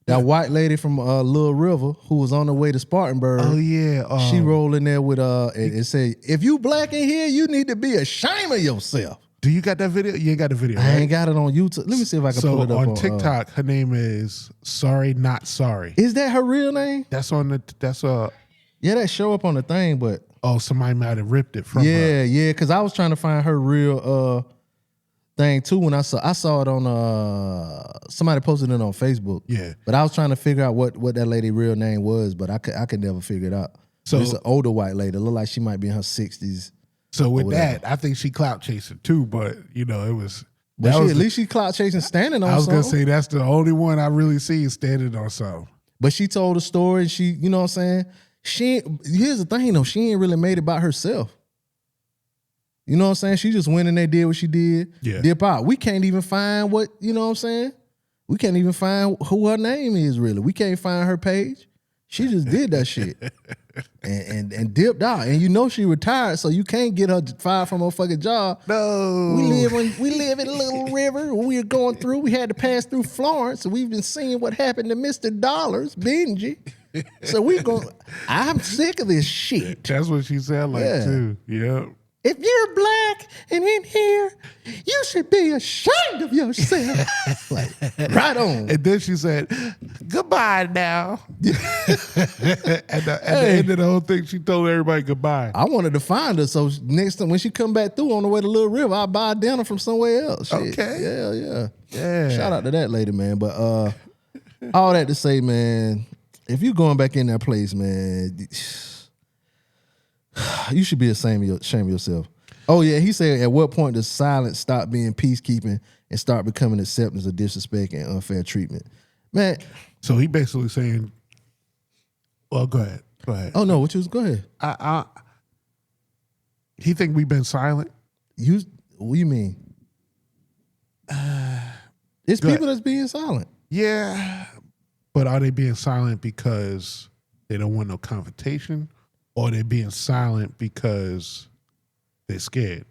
That white lady from Little River who was on the way to Spartanburg. Oh yeah, She rolled in there with and said, "If you black in here, you need to be ashamed of yourself." Do you got that video? You ain't got the video. I right? ain't got it on YouTube. Let me see if I can pull it up on TikTok. Her name is Sorry Not Sorry. Is that her real name? That's on the. That's Yeah, that show up on the thing, but Oh, somebody might have ripped it from her. yeah, because I was trying to find her real thing too when I saw it on somebody posted it on Facebook. Yeah. But I was trying to figure out what that lady real name was, but I could never figure it out. So- It's an older white lady. It looked like she might be in her 60s. So with whatever. that, I think she clout chasing too. But it was. But that was at the- least she clout chasing standing on I was something. gonna say that's the only one I really see standing on something. But she told a story and she, you know what I'm saying? Here's the thing though, she ain't really made it about herself. You know what I'm saying? She just went in there, did what she did, Yeah. dip out. We can't even find what, you know what I'm saying? We can't even find who her name is really. We can't find her page. She just did that shit. And dipped out. And you know she retired, so you can't get her fired from her fucking job. No, We live in a little river. When we were going through, we had to pass through Florence, and we've been seeing what happened to Mr. Dollars, Benji. So I'm sick of this shit. That's what she sounded like Yeah. too. Yeah. If you're black and in here, you should be ashamed of yourself. Like, right on. And then she said, "Goodbye now." At the end of the whole thing, she told everybody goodbye. I wanted to find her, so next time when she come back through on the way to Little River, I'll buy dinner from somewhere else. Shit. Okay. Yeah. Shout out to that lady, man. But all that to say, man, if you're going back in that place, man, you should be ashamed of yourself. Oh yeah, he said, at what point does silence stop being peacekeeping and start becoming acceptance of disrespect and unfair treatment? Man, So he basically saying, "Well, go ahead. oh no, go ahead. He think we've been silent." What do you mean? It's Go people ahead. that's being silent. Yeah, but are they being silent because they don't want no confrontation, or they being silent because they're scared?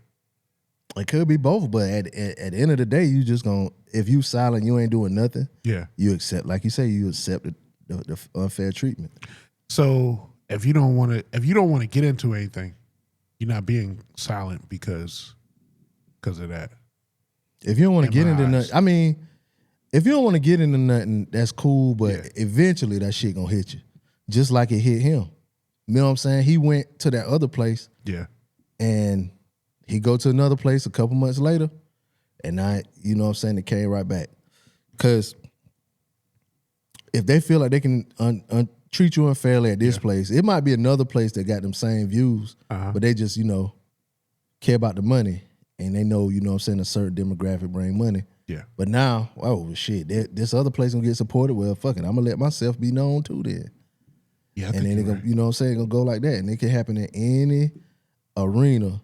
It could be both, but at the end of the day, you just gonna, if you silent, you ain't doing nothing. Yeah. You accept, like you say, you accept the unfair treatment. So if you don't want to get into anything, you're not being silent because of that. If you don't want to In get my into eyes. nothing, I mean, if you don't want to get into nothing, that's cool, but Yeah. eventually that shit gonna hit you, just like it hit him. You know what I'm saying? He went to that other place, Yeah. and he go to another place a couple months later, and you know what I'm saying, it came right back. Because if they feel like they can treat you unfairly at this place, it might be another place that got them same views, but they just, care about the money, and they know, you know what I'm saying, a certain demographic bring money. Yeah. But now, oh shit, this other place gonna get supported. Well, fuck it, I'm gonna let myself be known too then. Yeah. I And think then you're it gonna, right. you know what I'm saying, it gonna go like that. And it can happen in any arena.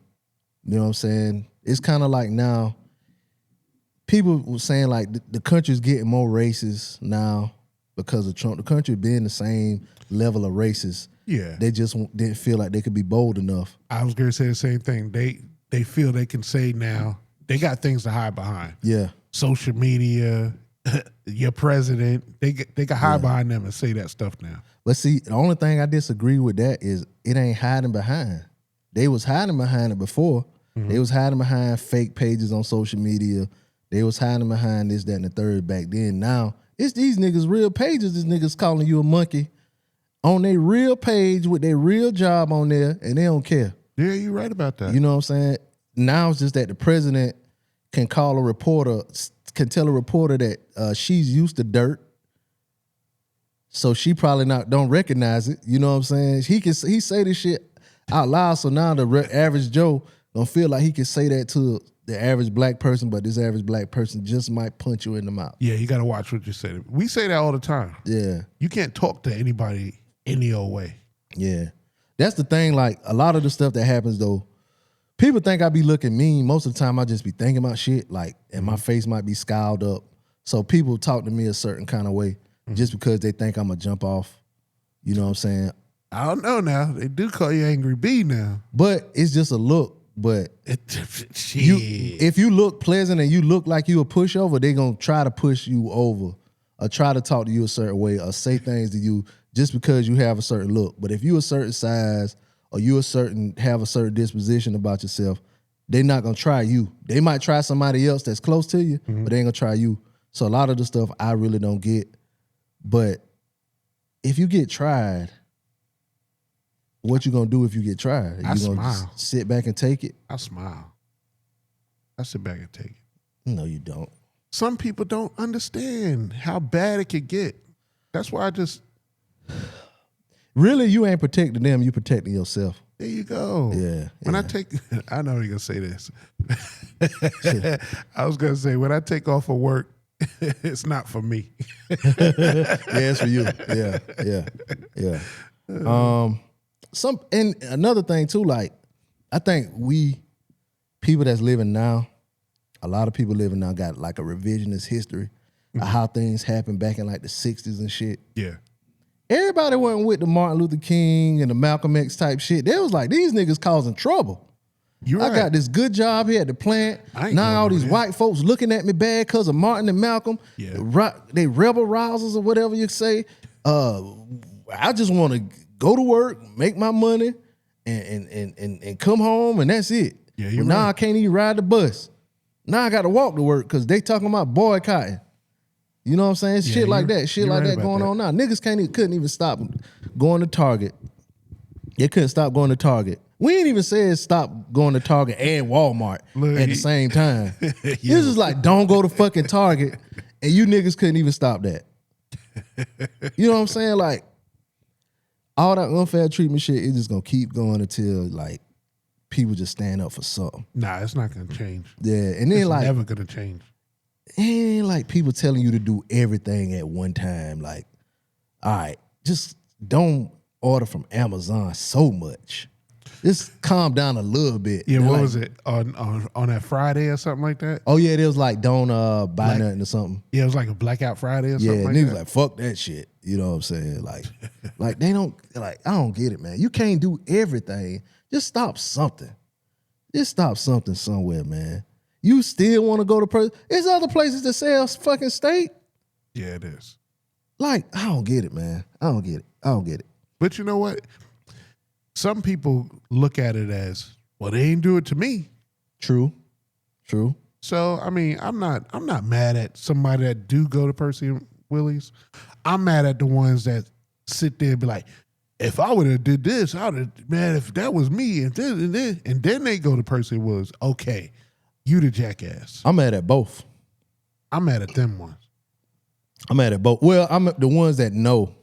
You know what I'm saying? It's kind of like now, people were saying like the country's getting more racist now because of Trump. The country being the same level of racist. Yeah. They just didn't feel like they could be bold enough. I was going to say the same thing. They feel they can say now, they got things to hide behind. Yeah. Social media, your president, they can hide behind them and say that stuff now. But see, the only thing I disagree with that is it ain't hiding behind. They was hiding behind it before. They was hiding behind fake pages on social media. They was hiding behind this, that, and the third back then. Now, it's these niggas' real pages. These niggas calling you a monkey on their real page with their real job on there, and they don't care. Yeah, you're right about that. You know what I'm saying? Now it's just that the president can call a reporter, can tell a reporter that she's used to dirt, so she probably don't recognize it. You know what I'm saying? He say this shit out loud, so now the average Joe don't feel like he can say that to the average black person, but this average black person just might punch you in the mouth. Yeah, you got to watch what you say. We say that all the time. Yeah, You can't talk to anybody any old way. yeah. That's the thing. Like a lot of the stuff that happens though, People think I be looking mean. Most of the time I just be thinking about shit, like, and my face might be scowled up. So people talk to me a certain kind of way just because they think I'm going to jump off. You know what I'm saying? I don't know now. They do call you Angry B now. But it's just a look. But if you look pleasant and you look like you a pushover, they going to try to push you over or try to talk to you a certain way or say things to you just because you have a certain look. But if you a certain size or you have a certain disposition about yourself, they're not going to try you. They might try somebody else that's close to you, but they ain't going to try you. So a lot of the stuff I really don't get. But if you get tried, what you gonna do if you get tried? I You gonna smile. just sit back and take it? I smile. I sit back and take it. No, you don't. Some people don't understand how bad it could get. That's why I just, Really, you ain't protecting them. You protecting yourself. there you go. Yeah. When I take, I know you're going to say this. I was going to say, when I take off of work, it's not for me. Yeah, it's for you. Yeah. And another thing too, like, I think people that's living now, a lot of people living now got like a revisionist history of how things happened back in like the 60s and shit. Yeah. Everybody wasn't with the Martin Luther King and the Malcolm X type shit. They was like, these niggas causing trouble. You're I right. got this good job here at the plant. I ain't Now going all these over there. white folks looking at me bad because of Martin and Malcolm. Yeah. They rebel rousers or whatever you say. I just want to go to work, make my money, and come home, and that's it. Yeah, but you're now right. I can't even ride the bus. Now I got to walk to work because they talking about boycotting. You know what I'm saying? Yeah, Shit like you're- that. Shit you're like right that about going that. on now. Niggas couldn't even stop going to Target. They couldn't stop going to Target. We ain't even said stop going to Target and Walmart Look, at the same time. Yeah. This is like, don't go to fucking Target, and you niggas couldn't even stop that. You know what I'm saying? Like, all that unfair treatment shit is just gonna keep going until like people just stand up for something. Nah, it's not going to change. Yeah, and then It's like never going to change. it ain't like people telling you to do everything at one time. Like, all right, just don't order from Amazon so much. Just calm down a little bit. Yeah, And what like, was it? On that Friday or something like that? Oh yeah, it was like don't buy Black- nothing or something. Yeah, it was like a Blackout Friday or Yeah, something like niggas that. like fuck that shit. You know what I'm saying? Like they don't like. I don't get it, man. You can't do everything. Just stop something. Just stop something somewhere, man. You still want to go to There's other places that sell fucking steak. Yeah, it is. Like, I don't get it, man. I don't get it. But you know what? Some people look at it as, well, they ain't do it to me. True. So I mean, I'm not mad at somebody that do go to Percy and Willie's. I'm mad at the ones that sit there and be like, if I would have did this, I would have, man, if that was me and then they go to Percy and Willie's. Okay, you the jackass. I'm mad at both. I'm mad at them ones. I'm mad at both. Well, I'm the ones that know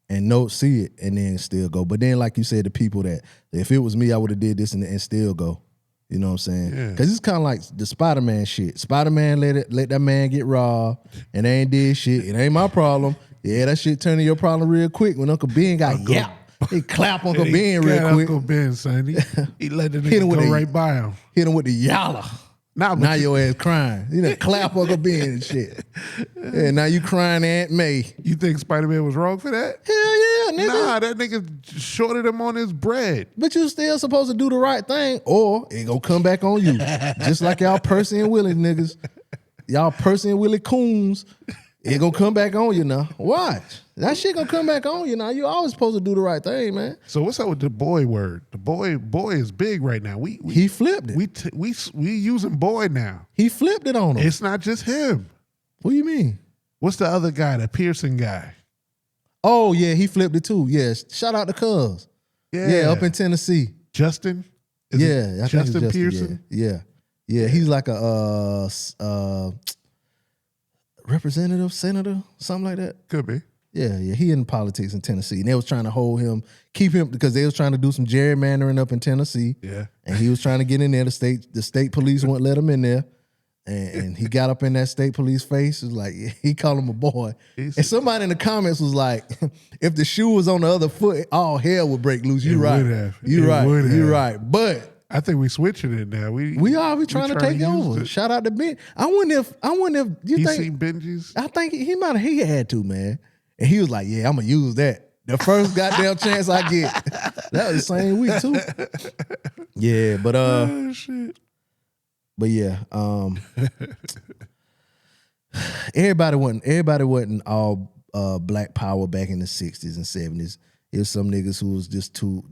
and see it and then still go. But then, like you said, the people that if it was me, I would have did this and still go. You know what I'm saying? Yeah. Because it's kind of like the Spider-Man shit. Spider-Man let that man get robbed and they ain't did shit. It ain't my problem. Yeah, that shit turned to your problem real quick when Uncle Ben got yapped. He clap Uncle Ben real Got quick. Uncle Ben, son. He let the Hit him nigga with go a- right by him. Hit him with the yalla. Nah, but Now you- your ass crying. You know, clap Uncle Ben and shit. Yeah, now you crying Aunt May. You think Spider-Man was wrong for that? Hell yeah, nigga. Nah, that nigga shorted him on his bread. But you still supposed to do the right thing, or it gonna come back on you. Just like y'all Percy and Willie niggas. Y'all Percy and Willie coons. It gonna come back on you now. Watch. That shit gonna come back on you now. You always supposed to do the right thing, man. So what's up with the boy word? The boy is big right now. We He flipped it. we using boy now. He flipped it on him. It's not just him. What do you mean? What's the other guy? The Pearson guy. Oh yeah, he flipped it too. Yes. Shout out to Cuz. Yeah, up in Tennessee. Justin. Is it Yeah, I think it's Justin Pearson. Yeah. He's like a representative, senator, something like that. Could be. Yeah. He in politics in Tennessee. And they was trying to hold him, keep him, because they was trying to do some gerrymandering up in Tennessee. Yeah. And he was trying to get in there. The state police wouldn't let him in there. And he got up in that state police face. It was like, he called him a boy. And somebody in the comments was like, if the shoe was on the other foot, all hell would break loose. You It right. would have. You It right. would You have. right. But I think we switching it now. We are trying to take over. Shout out to Ben. I wonder if you think seen Benji's? I think he had to, man. And he was like, "Yeah, I'm gonna use that the first goddamn chance I get." That was the same week too. Yeah, but Oh shit. but yeah, everybody wasn't all black power back in the 60s and 70s. It was some niggas who was just too,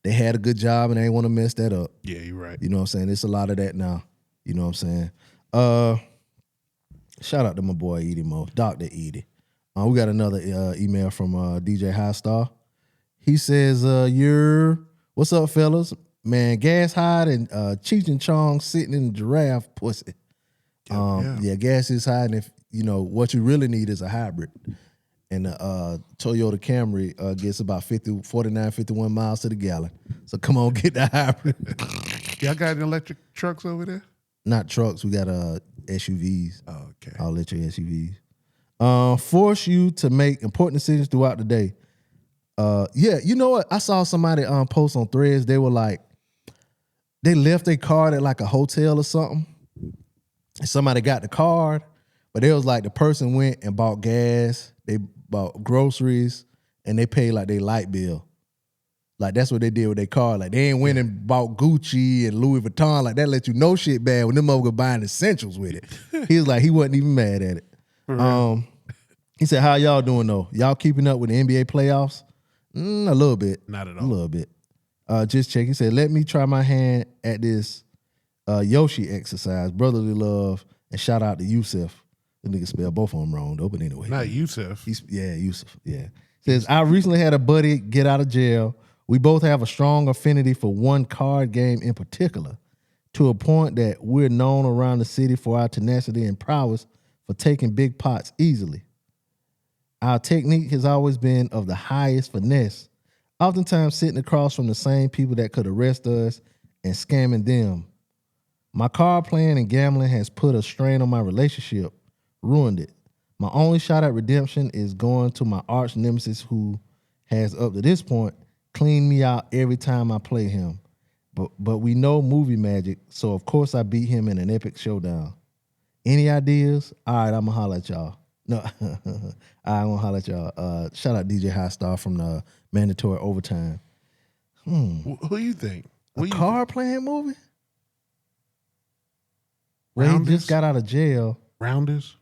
they had a good job and they ain't want to mess that up. Yeah, you're right. You know what I'm saying? It's a lot of that now. You know what I'm saying? Shout out to my boy Edie Mo, Dr. Edie. We got another email from DJ High Star. He says, what's up, fellas? Man, Gas Hide and Cheech and Chong sitting in the giraffe pussy. Yeah, gas is high, and if what you really need is a hybrid. And the Toyota Camry gets about 49, 51 miles to the gallon. So come on, get that hybrid. Y'all got any electric trucks over there? Not trucks, we got SUVs. Oh, okay. All electric SUVs. Force you to make important decisions throughout the day. Yeah, you know what? I saw somebody post on Threads. They were like, they left their card at like a hotel or something. And somebody got the card, but it was like the person went and bought gas, they bought groceries, and they paid like their light bill. Like that's what they did with their card. Like they ain't went and bought Gucci and Louis Vuitton. Like that let you know shit bad when them motherfuckers buying essentials with it. He was like, he wasn't even mad at it. He said, how y'all doing though? Y'all keeping up with the NBA playoffs? A little bit. Not at all. A little bit. Just check. He said, let me try my hand at this Yoshi exercise, brotherly love, and shout out to Yusuf. The nigga spelled both of them wrong though, but anyway. Not Yusuf. Yusuf. Yeah. Says, I recently had a buddy get out of jail. We both have a strong affinity for one card game in particular, to a point that we're known around the city for our tenacity and prowess for taking big pots easily. Our technique has always been of the highest finesse, oftentimes sitting across from the same people that could arrest us and scamming them. My card playing and gambling has put a strain on my relationship, ruined it. My only shot at redemption is going to my arch nemesis, who has up to this point cleaned me out every time I play him. But we know movie magic, so of course I beat him in an epic showdown. Any ideas? All right, I'm gonna holler at y'all. No, I'm gonna holler at y'all. Shout out DJ High Star from the Mandatory Overtime. Who you think? A card playing movie? Where he just got out of jail. Rounders?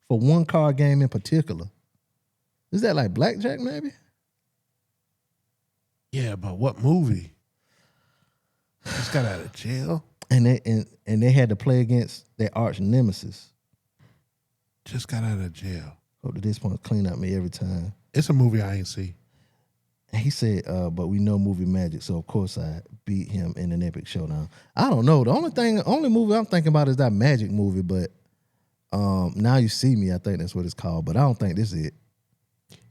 For one card game in particular. Is that like blackjack maybe? Yeah, but what movie? Just got out of jail? And they had to play against their arch nemesis. Just got out of jail. Hope to this point clean up me every time. It's a movie I ain't see. And he said, but we know movie magic, so of course I beat him in an epic showdown. I don't know. The only movie I'm thinking about is that Magic movie, but Now You See Me, I think that's what it's called, but I don't think this is it.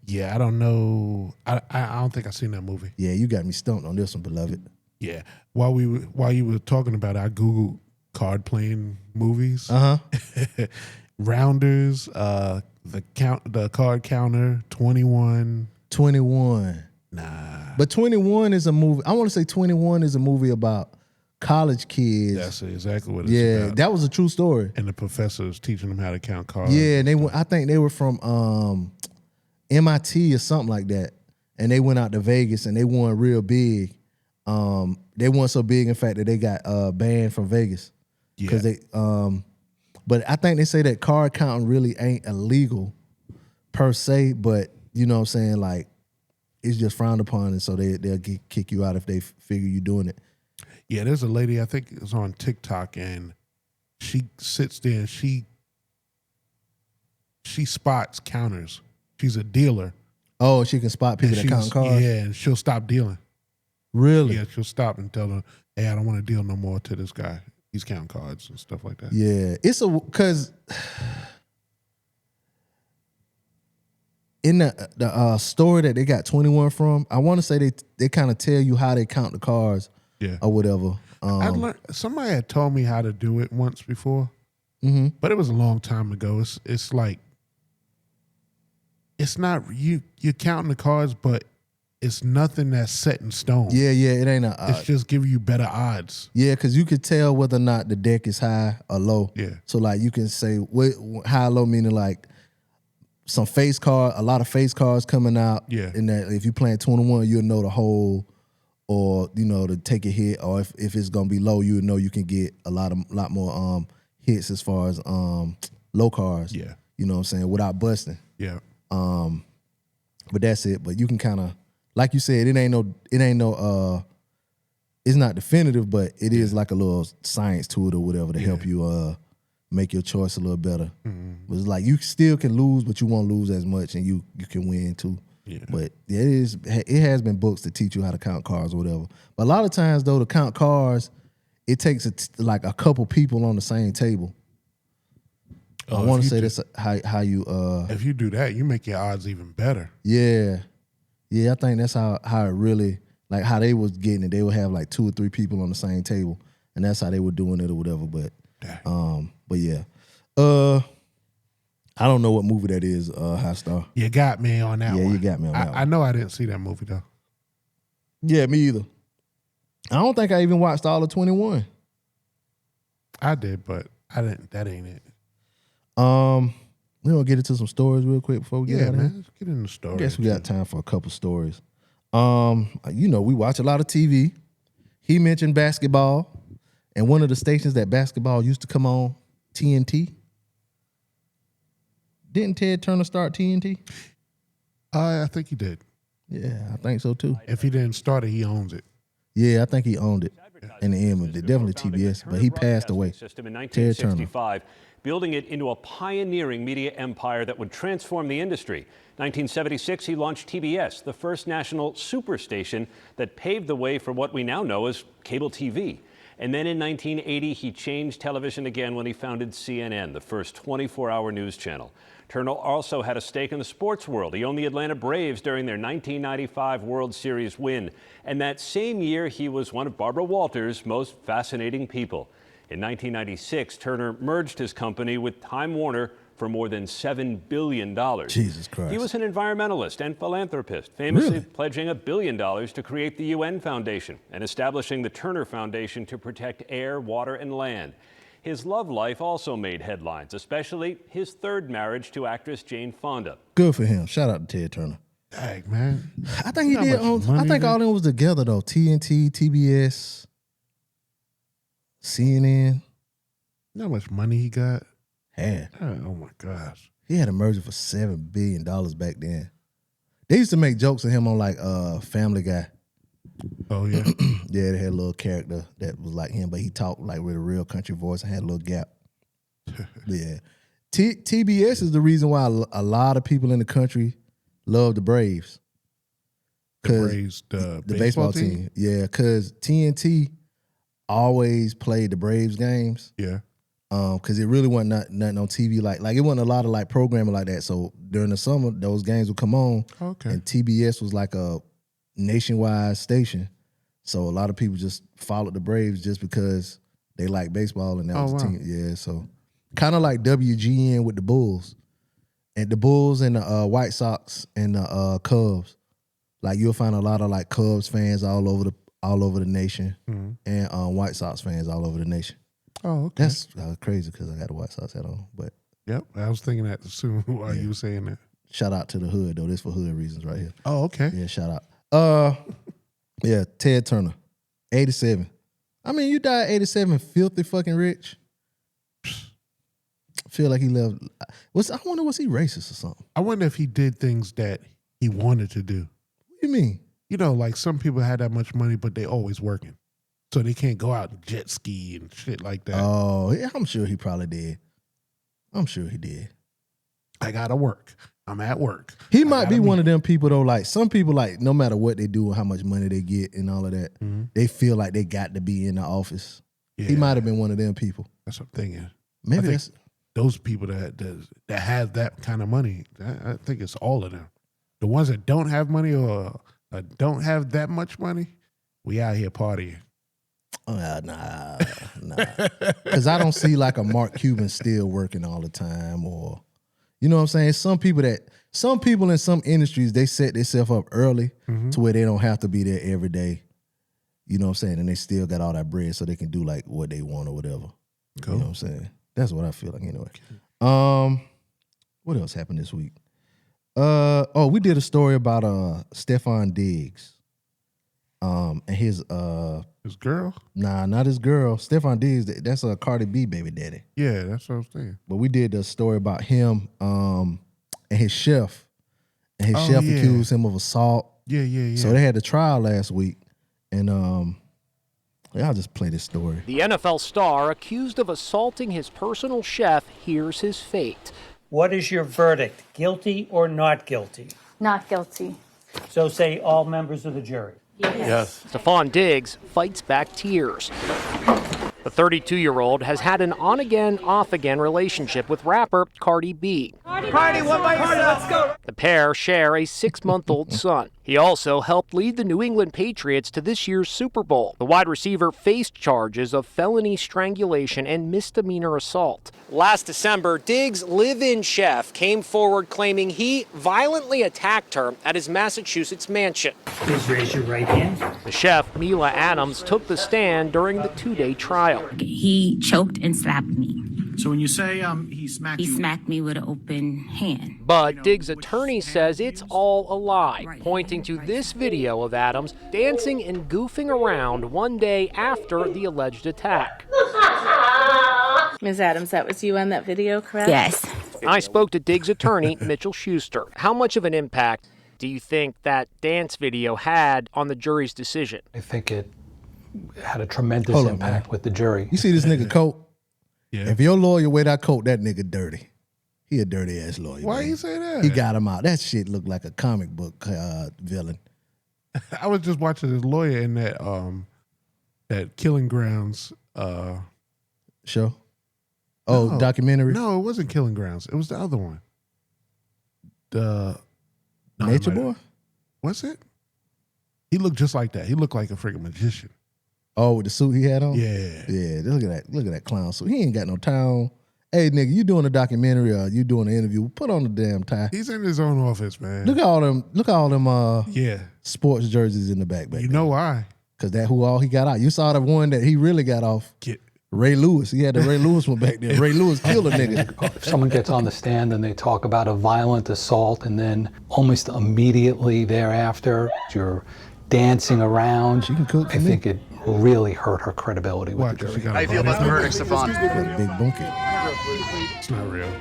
Yeah, I don't know. I don't think I've seen that movie. Yeah, you got me stumped on this one, beloved. Yeah. While you were talking about it, I Googled card playing movies. Rounders, the card counter, 21. 21. Nah. But 21 is a movie. I want to say 21 is a movie about college kids. That's exactly what it's about. That was a true story. And the professors teaching them how to count cards. Yeah, and I think they were from MIT or something like that. And they went out to Vegas and they won real big. They won so big, in fact, that they got banned from Vegas. Because they but I think they say that card counting really ain't illegal per se, but you know what I'm saying, like it's just frowned upon, and so they'll kick you out if they figure you doing it. Yeah, there's a lady, I think it's on TikTok, and she sits there and she spots counters. She's a dealer. Oh, she can spot people that count cards? Yeah, and she'll stop dealing. Really? Yeah, she'll stop and tell her, hey, I don't want to deal no more to this guy. He's counting cards and stuff like that. Yeah, it's because in the story that they got 21 from, I want to say they kind of tell you how they count the cards, or whatever. Somebody had told me how to do it once before, but it was a long time ago. It's like it's not you're counting the cards, but it's nothing that's set in stone. Yeah, it ain't It's just giving you better odds. yeah, because you could tell whether or not the deck is high or low. Yeah. So like you can say high or low meaning like a lot of face cards coming out. Yeah. And that if you playing 2-1, you'll know the hole, or to take a hit, or if it's gonna be low, you'll know you can get a lot more hits as far as low cards. Yeah. You know what I'm saying, without busting. Yeah. But that's it. But you can kind of, like you said, it's not definitive, but it is like a little science to it or whatever to help you make your choice a little better. But it's like you still can lose, but you won't lose as much, and you can win too. Yeah. But yeah, it has been books to teach you how to count cards or whatever. But a lot of times though, to count cards, it takes like a couple people on the same table. I want to say that's how you if you do that, you make your odds even better. Yeah, I think that's how it really, like how they was getting it. They would have like 2 or 3 people on the same table, and that's how they were doing it or whatever. But yeah, I don't know what movie that is. High Star. You got me on that one. Yeah, you got me on that one. I know I didn't see that movie though. Yeah, me either. I don't think I even watched all of 21. I did, but I didn't. That ain't it. We gonna get into some stories real quick before we get out of here. Let's get in the story. I guess we got time for a couple stories. We watch a lot of TV. He mentioned basketball, and one of the stations that basketball used to come on, TNT. Didn't Ted Turner start TNT? I think he did. Yeah, I think so too. If he didn't start it, he owns it. Yeah, I think he owned it in the end, but definitely TBS. But he passed away. System in Ted Turner. 1965, building it into a pioneering media empire that would transform the industry. 1976, he launched TBS, the first national superstation that paved the way for what we now know as cable TV. And then in 1980, he changed television again when he founded CNN, the first 24-hour news channel. Turner also had a stake in the sports world. He owned the Atlanta Braves during their 1995 World Series win. And that same year, he was one of Barbara Walters' most fascinating people. In 1996, Turner merged his company with Time Warner for more than $7 billion. Jesus Christ. He was an environmentalist and philanthropist, famously pledging $1 billion to create the UN Foundation and establishing the Turner Foundation to protect air, water, and land. His love life also made headlines, especially his third marriage to actress Jane Fonda. Good for him. Shout out to Ted Turner. Dang, man. I think he did own. I think all them was together though. TNT, TBS, CNN. You know how much money he got? Had. Oh my gosh. He had a merger for $7 billion back then. They used to make jokes of him on like Family Guy. Oh yeah. Yeah, they had a little character that was like him, but he talked like with a real country voice and had a little gap. Yeah. TBS is the reason why a lot of people in the country love the Braves. The Braves, the baseball team. Yeah, because TNT always played the Braves games. Yeah. Because it really wasn't nothing on TV like it wasn't a lot of like programming like that. So during the summer, those games would come on. Okay. And TBS was like a nationwide station. So a lot of people just followed the Braves just because they like baseball and that was the team. Yeah, so kind of like WGN with the Bulls. And the Bulls and the White Sox and the Cubs. Like you'll find a lot of like Cubs fans all over the nation, and White Sox fans all over the nation. Oh, okay. That's crazy because I got a White Sox hat on. But yep, I was thinking that soon while you were saying that. Shout out to the hood though. This for hood reasons right here. Oh, okay. Yeah, shout out. Yeah, Ted Turner, 87. I mean, you died 87, filthy fucking rich. Feel like he left. I wonder, was he racist or something? I wonder if he did things that he wanted to do. What do you mean? You know, like some people had that much money, but they always working. So they can't go out and jet ski and shit like that. Oh, yeah, I'm sure he probably did. I'm sure he did. I gotta work. I'm at work. He might be one of them people though. Like some people, like no matter what they do or how much money they get and all of that, they feel like they got to be in the office. Yeah. He might have been one of them people. That's what I'm thinking. Maybe that's those people that have that kind of money. I think it's all of them. The ones that don't have money or don't have that much money, we out here partying. Nah. Because I don't see like a Mark Cuban still working all the time, or You know what I'm saying? Some people in some industries, they set themselves up early to where they don't have to be there every day. You know what I'm saying? And they still got all that bread so they can do like what they want or whatever. Cool. You know what I'm saying? That's what I feel like anyway. What else happened this week? We did a story about Stephon Diggs. And his girl? Nah, not his girl. Stephon Diggs, that's a Cardi B baby daddy. Yeah, that's what I'm saying. But we did a story about him and his chef. And his chef accused him of assault. Yeah. So they had the trial last week. And I'll just play this story. The NFL star accused of assaulting his personal chef hears his fate. What is your verdict? Guilty or not guilty? Not guilty. So say all members of the jury. Yes. Stephon Diggs fights back tears. The 32-year-old has had an on-again, off-again relationship with rapper Cardi B. Cardi, what by yourself? Let's go. The pair share a 6-month-old son. He also helped lead the New England Patriots to this year's Super Bowl. The wide receiver faced charges of felony strangulation and misdemeanor assault. Last December, Diggs' live-in chef came forward claiming he violently attacked her at his Massachusetts mansion. Please raise your right hand. The chef, Mila Adams, took the stand during the 2-day trial. He choked and slapped me. So when you say he smacked you... He smacked me with an open hand. But Diggs' attorney says it's all a lie, pointing to this video of Adams dancing and goofing around one day after the alleged attack. Ms. Adams, that was you on that video, correct? Yes. I spoke to Diggs' attorney, Mitchell Schuster. How much of an impact do you think that dance video had on the jury's decision? I think it had a tremendous impact with the jury. You see this nigga coat? Yeah. If your lawyer wear that coat, that nigga dirty. He a dirty ass lawyer. Why man. you say that? He got him out. That shit looked like a comic book villain. I was just watching his lawyer in that Killing Grounds show. Oh, documentary. No, it wasn't Killing Grounds. It was the other one. Nature Boy. What's it? He looked just like that. He looked like a freaking magician. Oh, with the suit he had on? Yeah. Yeah, look at that clown suit. He ain't got no tie on. Hey, nigga, you doing a documentary or you doing an interview, put on the damn tie. He's in his own office, man. Look at all them yeah, sports jerseys in the back. You know why? Because that who all he got out. You saw the one that he really got off. Ray Lewis. He had the Ray Lewis one back there. Ray Lewis killed a nigga. If someone gets on the stand and they talk about a violent assault and then almost immediately thereafter you're dancing around, she can cook I think it really hurt her credibility with the jury. How do you feel about the verdict, Stephon? Big bunky. It's not real.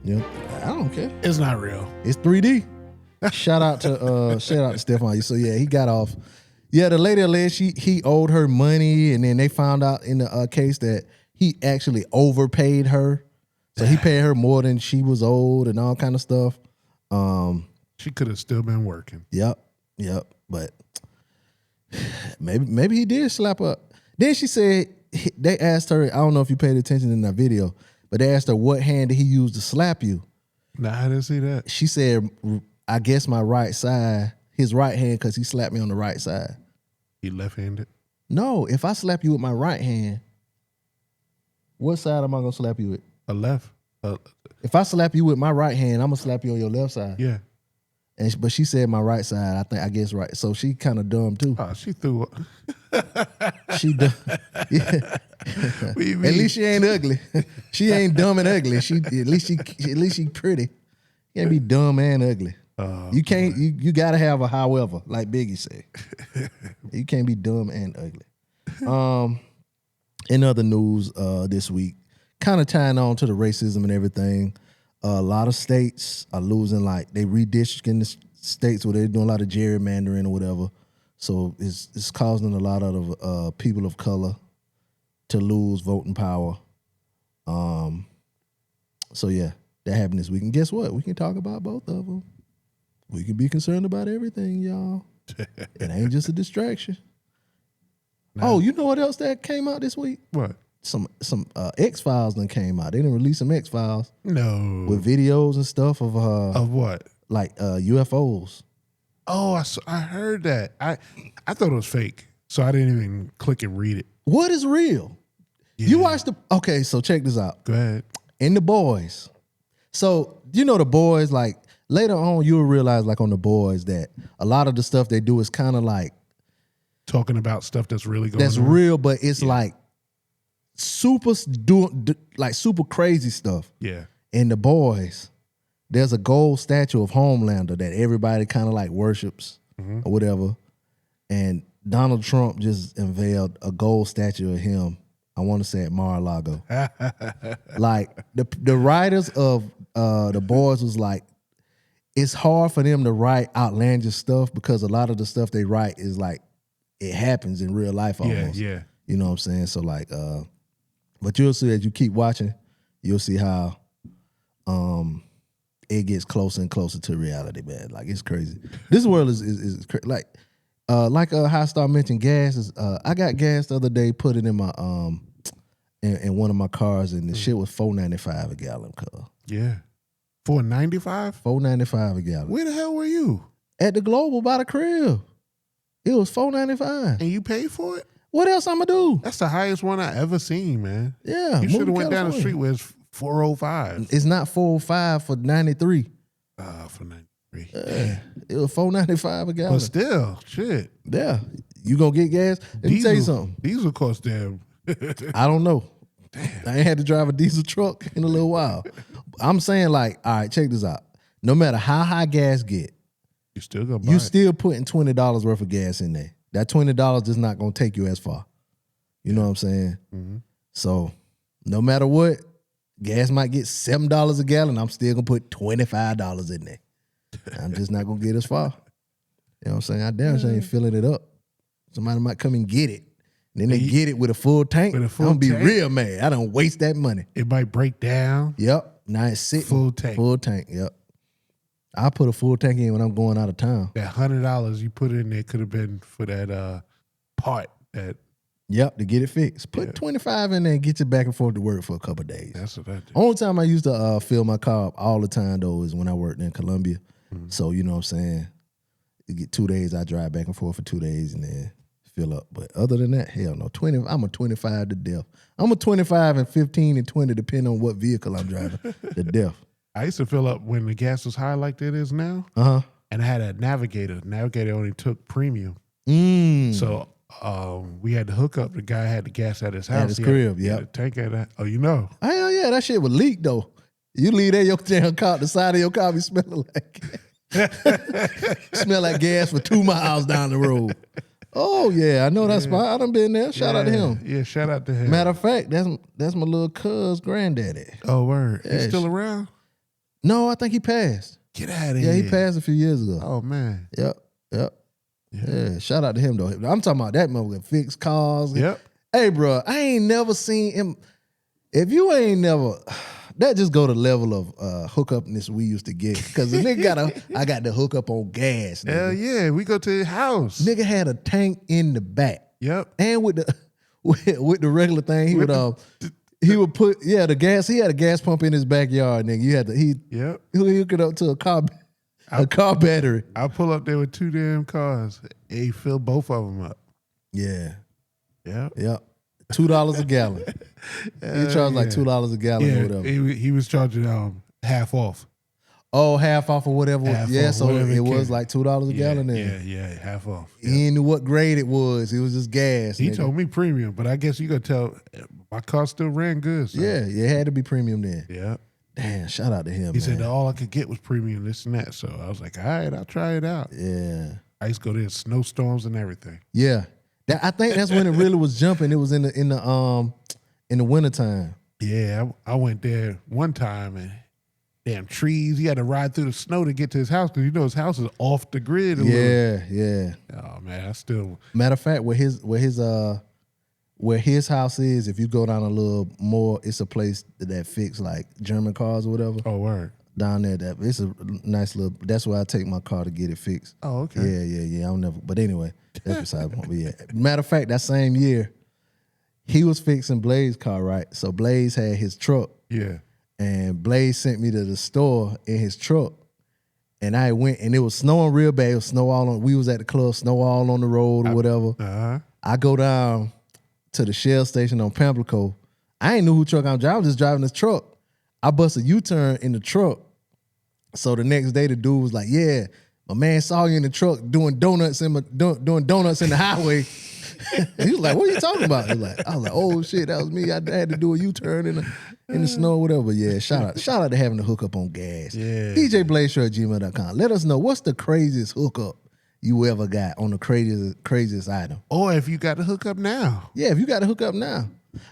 Yeah, I don't care. It's not real. It's 3D. Shout out to Stephon. So yeah, he got off. Yeah, the lady alleged he owed her money, and then they found out in the case that he actually overpaid her. So he paid her more than she was owed and all kind of stuff. She could have still been working. Yep. But maybe he did slap her. Then she said they asked her. I don't know if you paid attention in that video, but they asked her what hand did he use to slap you. Nah, I didn't see that. She said, "I guess my right side." His right hand, because he slapped me on the right side. He left-handed? No, if I slap you with my right hand, what side am I going to slap you with? A left. If I slap you with my right hand, I'm going to slap you on your left side. Yeah. But she said my right side, I guess right. So she kind of dumb too. Oh, she threw it. She dumb. Yeah. At least she ain't ugly. She ain't dumb and ugly. At least she pretty. You can't be dumb and ugly. You can't. You gotta have a however, like Biggie said. You can't be dumb and ugly. In other news, this week, kind of tying on to the racism and everything, a lot of states are losing. Like they redistricting the states where they're doing a lot of gerrymandering or whatever. So it's causing a lot of people of color to lose voting power. So yeah, that happened this week. And guess what? We can talk about both of them. We can be concerned about everything, y'all. It ain't just a distraction. Oh, you know what else that came out this week? What? Some X-Files done came out. They didn't release some X-Files. No. With videos and stuff of what? Like UFOs. Oh, I heard that. I thought it was fake, so I didn't even click and read it. What is real? Yeah. You watched okay, so check this out. Go ahead. In The Boys, So, you know, the boys, like, later on, you'll realize, like, on the boys, that a lot of the stuff they do is kind of like talking about stuff that's really going on. That's real, but it's like super crazy stuff. Yeah. In the boys, there's a gold statue of Homelander that everybody kind of like worships or whatever. And Donald Trump just unveiled a gold statue of him. I want to say at Mar-a-Lago. Like the writers of the boys was like, it's hard for them to write outlandish stuff because a lot of the stuff they write is like it happens in real life almost. Yeah. You know what I'm saying? So like, but you'll see as you keep watching, you'll see how it gets closer and closer to reality, man. Like it's crazy. This world is like High Star mentioned gas is. I got gas the other day, put it in my in one of my cars, and the shit was $4.95 a gallon. Yeah, $4.95. $4.95 a gallon. Where the hell were you? At the Global by the crib. It was $4.95. And you paid for it? What else I'm gonna do? That's the highest one I ever seen, man. Yeah, you should have went down the street where it's 405. It's not 405 for 93. For 93. It was $4.95 a gallon. But still, shit. Yeah, you gonna get gas? Let me tell you something. Diesel costs damn. I don't know. Damn. I ain't had to drive a diesel truck in a little while. I'm saying like, all right, check this out. No matter how high gas get, you still gonna buy you it. still putting $20 worth of gas in there. That $20 is not gonna take you as far. You know what I'm saying? Mm-hmm. So no matter what, gas might get $7 a gallon. I'm still gonna put $25 in there. I'm just not gonna get as far. You know what I'm saying? I damn sure ain't filling it up. Somebody might come and get it. And then they get it with a full tank. I'm gonna be real mad. I don't waste that money. It might break down. Yep. Now it's sitting. Full tank. Full tank. Yep. I put a full tank in when I'm going out of town. That $100 you put in there could have been for that part that. Yep, to get it fixed. Put 25 in there and get you back and forth to work for a couple of days. That's what I do. Only time I used to fill my car up all the time though is when I worked in Columbia. So you know what I'm saying? You get 2 days, I drive back and forth for 2 days and then fill up. But other than that, hell no. I'm a 25 to death. I'm a 25 and 15 and 20 depending on what vehicle I'm driving to death. I used to fill up when the gas was high like it is now. And I had a Navigator. Navigator only took premium. So we had to hook up. The guy had the gas at his house. At his crib, yeah. Tank at that. Oh, you know. Hell yeah, that shit would leak though. You leave that your damn car, the side of your car be smelling like smell like gas for 2 miles down the road. Oh yeah, I know that spot. I done been there. Shout out to him. Yeah, shout out to him. Matter of fact, that's my little cuz granddaddy. Oh word, Yeah, he's still around? No, I think he passed. Get out of Yeah, here. he passed a few years ago. Oh man. Yep. Yeah, shout out to him though. I'm talking about that motherfucker fix cars. Yep. Hey, bro, I ain't never seen him. If you ain't never, that just go to the level of hookupness we used to get. Because the nigga I got the hook up on gas. Nigga. Hell yeah, we go to his house. Nigga had a tank in the back. Yep. And with the with the regular thing, he would put the gas. He had a gas pump in his backyard, nigga. You had to he hook it up to a car battery. I pull up there with 2 damn cars. And he filled both of them up. Yeah. Yep. $2 a gallon. He charged like $2 a gallon or whatever. He was charging half off. Oh, half off or whatever. So it was like $2 a gallon then. Yeah, half off. He didn't know what grade it was. It was just gas. He nigga. told me premium, but I guess you gotta tell my car still ran good. So. Yeah, it had to be premium then. Yeah. Damn, shout out to him. He said all I could get was premium, this and that. So I was like, all right, I'll try it out. Yeah. I used to go there in snowstorms and everything. Yeah. I think that's when it really was jumping. It was in the wintertime. Yeah, I went there one time and damn trees. He had to ride through the snow to get to his house because you know his house is off the grid. Yeah. Oh man, I still. Matter of fact, where his house is, if you go down a little more, it's a place that fix like German cars or whatever. Oh word. Down there, it's a nice little. That's where I take my car to get it fixed. Oh okay. Yeah. I'll never. But anyway, that's beside the point. But yeah. Matter of fact, that same year, he was fixing Blaze's car, right? So Blaze had his truck. Yeah. And Blaze sent me to the store in his truck. And I went, and it was snowing real bad. It was snow all on. We was at the club, snow all on the road or whatever. I go down to the Shell station on Pamplico. I ain't knew who truck I'm driving. I was just driving this truck. I bust a U-turn in the truck. So the next day, the dude was like, "Yeah, my man saw you in the truck doing donuts in the highway." And he was like, "What are you talking about?" I was like, "Oh shit, that was me. I had to do a U-turn in the snow or whatever." But yeah, shout out to having to hook up on gas. Yeah. DJBlazeShow@gmail.com. Let us know what's the craziest hookup you ever got on the craziest item. Or if you got to hook up now. Yeah, if you got to hook up now.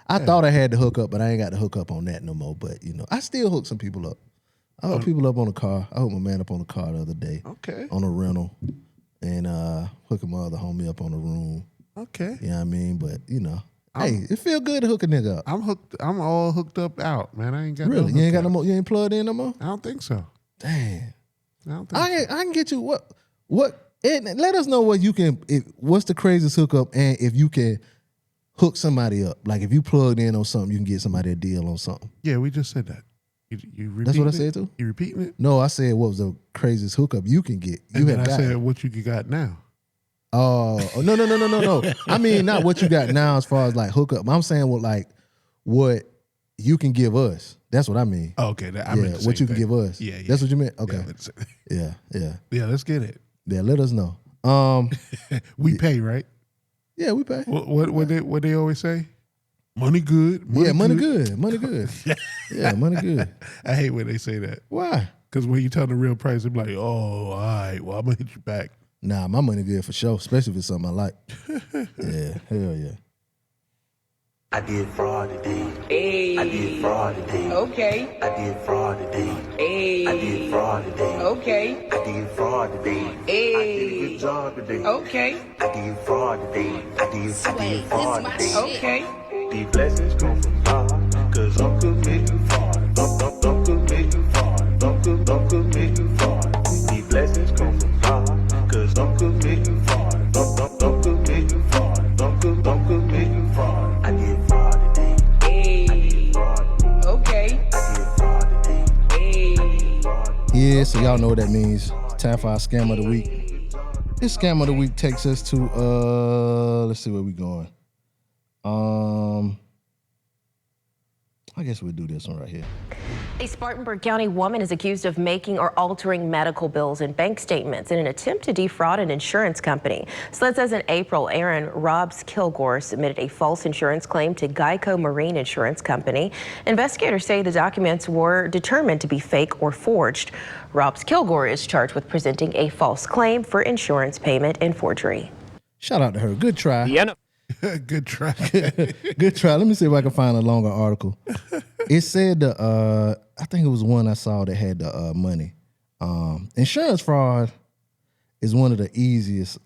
I thought I had to hook up, but I ain't got to hook up on that no more. But I still hook some people up. I hooked people up on the car. I hooked my man up on the car the other day. Okay. On a rental. And hooking my other homie up on the room. Okay. You know what I mean? But, hey, it feel good to hook a nigga up. I'm all hooked up out, man. I ain't got Really? no You ain't got no hookup. more? You ain't plugged in no more? I don't think so. Damn. I don't think so. I can get you what and let us know what you can what's the craziest hookup and if you can hook somebody up. Like if you plugged in on something, you can get somebody a deal on something. Yeah, we just said that. You That's what I repeating said it? too? You repeating it? No, I said what was the craziest hookup you can get. You And then have I got said it. what you got now. Oh no. I mean not what you got now as far as like hookup. I'm saying what you can give us. That's what I mean. Oh, okay. I meant the what same you can thing. give us. Yeah. That's what you meant? Okay. Yeah, I meant the same- Yeah. yeah, let's get it. Yeah, let us know. We pay, right? Yeah, we pay. What they always say? Money good. Money good. Money good. Yeah, money good. I hate when they say that. Why? Because when you tell the real price, they're like, "Oh, all right, well, I'm gonna hit you back." Nah, my money good for sure, especially if it's something I like. Yeah, hell yeah. I did fraud today. Hey. I did fraud today. Okay. I did fraud today. Hey. I did fraud today. Okay. I did fraud today. Hey. I did a good job today. Okay. I did fraud today. I did fraud today. Okay. These blessings come from God, cause I'm committing fraud. I'm committing fraud. I'm committing fraud. These blessings come from God, cause I'm committing fraud. I'm committing fraud. I'm committing fraud. I did fraud today. Hey. I did fraud today. Okay. I did fraud today. Hey. Yeah, so y'all know what that means. It's time for our scam of the week. This scam of the week takes us to let's see where we going. I guess we'll do this one right here. A Spartanburg County woman is accused of making or altering medical bills and bank statements in an attempt to defraud an insurance company. SLED says in April, Aaron Robs Kilgore submitted a false insurance claim to Geico Marine Insurance Company. Investigators say the documents were determined to be fake or forged. Robs Kilgore is charged with presenting a false claim for insurance payment and forgery. Shout out to her. Good try. Good try. Good try. Let me see if I can find a longer article. It said I think it was one I saw that had the money. Insurance fraud is one of the easiest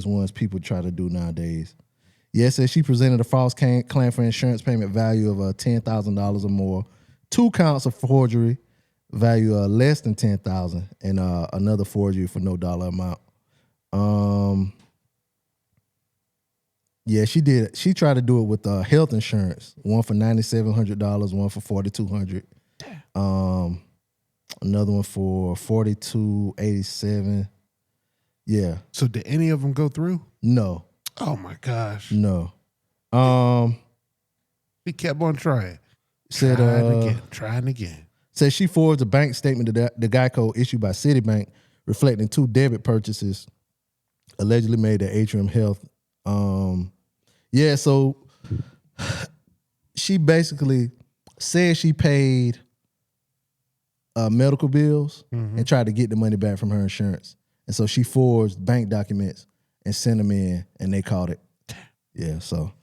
ones people try to do nowadays. Yeah, it says she presented a false claim for insurance payment value of $10,000 or more, 2 counts of forgery, value less than $10,000, and another forgery for no dollar amount. Yeah, she did. She tried to do it with health insurance. One for $9,700, one for $4,200. Another one for $4,287. Yeah. So did any of them go through? No. Oh my gosh. No. He kept on trying. Said Trying again. Said she forged a bank statement to the Geico issued by Citibank reflecting 2 debit purchases allegedly made at Atrium Health. Yeah, so she basically said she paid medical bills and tried to get the money back from her insurance. And so she forged bank documents and sent them in, and they caught it. Yeah, so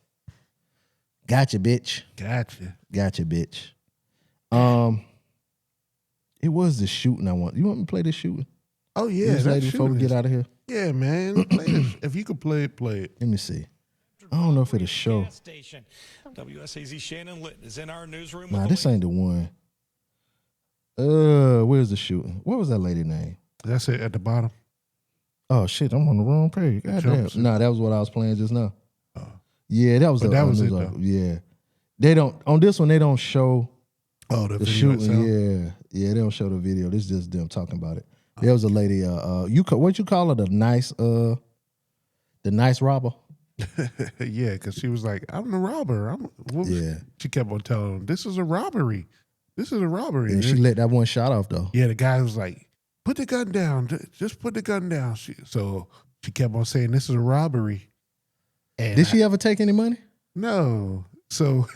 gotcha, bitch. Gotcha, bitch. It was the shooting I want. You want me to play this shooting? Oh yeah, this lady before we get out of here. Yeah, man. Play this. If you could play it, play it. Let me see. I don't know if it'll show. WSAZ Shannon Litton is in our newsroom. Nah, this ain't the one. Where's the shooting? What was that lady name? That's it at the bottom. Oh shit, I'm on the wrong page. Goddamn. Nah, that was what I was playing just now. Oh. Yeah, that was But the that was news it, article. though. Yeah. They don't on this one they don't show the video shooting. itself? Yeah, they don't show the video. This is just them talking about it. There was a lady, what you call her, the nice robber? Yeah, because she was like, I'm the robber. Yeah. She kept on telling him, this is a robbery. This is a robbery. And she let that one shot off, though. Yeah, the guy was like, put the gun down. Just put the gun down. So she kept on saying, this is a robbery. And Did she ever take any money? No. So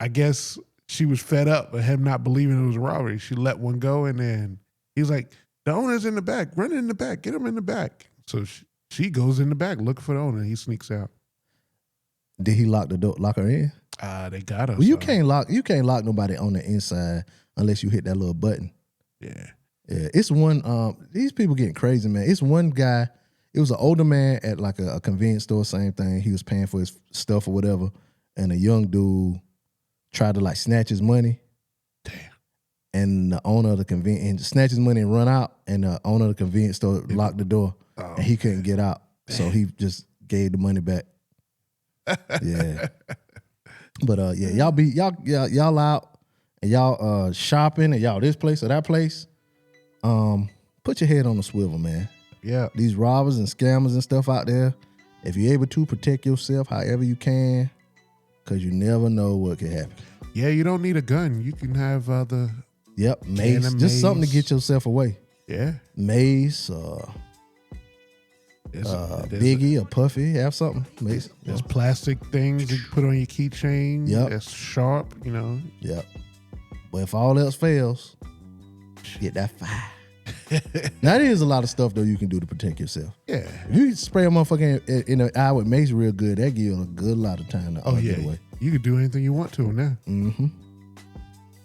I guess she was fed up with him not believing it was a robbery. She let one go, and then he was like, the owner's in the back. Run in the back. Get him in the back. So she goes in the back looking for the owner. He sneaks out. Did he lock the door? Lock her in? They got her. Well, you can't lock nobody on the inside unless you hit that little button. Yeah. Yeah. It's one. These people getting crazy, man. It's one guy. It was an older man at like a convenience store. Same thing. He was paying for his stuff or whatever, and a young dude tried to like snatch his money. Damn. And the owner of the convenience snatched his money and run out, and the owner of the convenience store locked the door, and he couldn't get out. So he just gave the money back. Yeah. But y'all out and y'all shopping and y'all this place or that place. Put your head on the swivel, man. Yeah. These robbers and scammers and stuff out there, if you're able to protect yourself however you can, because you never know what could happen. Yeah, you don't need a gun. You can have the mace. Just something to get yourself away. Yeah. Mace, Biggie or Puffy, have something. Mace. There's plastic things you put on your keychain. Yep. That's sharp, you know. Yep. But if all else fails, get that fire. Now, there is a lot of stuff, though, you can do to protect yourself. Yeah. If you spray a motherfucker in the eye with mace real good, that give you a good lot of time to get away. You can do anything you want to now. Mm-hmm.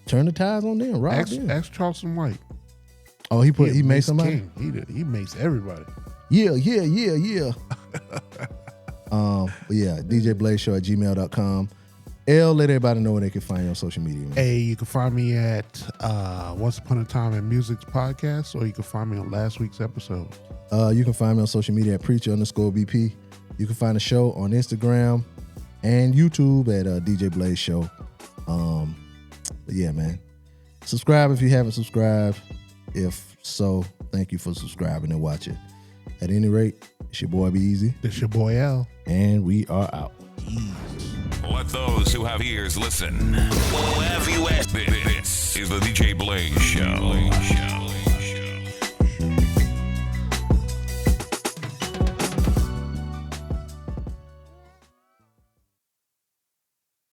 Turn the tires on them, rob them. Ask Charleston White. Oh, he maced somebody? King. He maced everybody. Yeah. But yeah, DJBlazeShow@gmail.com. L, let everybody know where they can find you on social media, man. Hey, you can find me at Once Upon a Time in Music's podcast, or you can find me on last week's episode. You can find me on social media at Preacher_BP. You can find the show on Instagram and YouTube at DJ Blaze Show. But yeah, man. Subscribe if you haven't subscribed. If so, thank you for subscribing and watching. At any rate, it's your boy Be Easy. It's your boy L. And we are out. Let those who have ears listen. This is the DJ Blaze Show.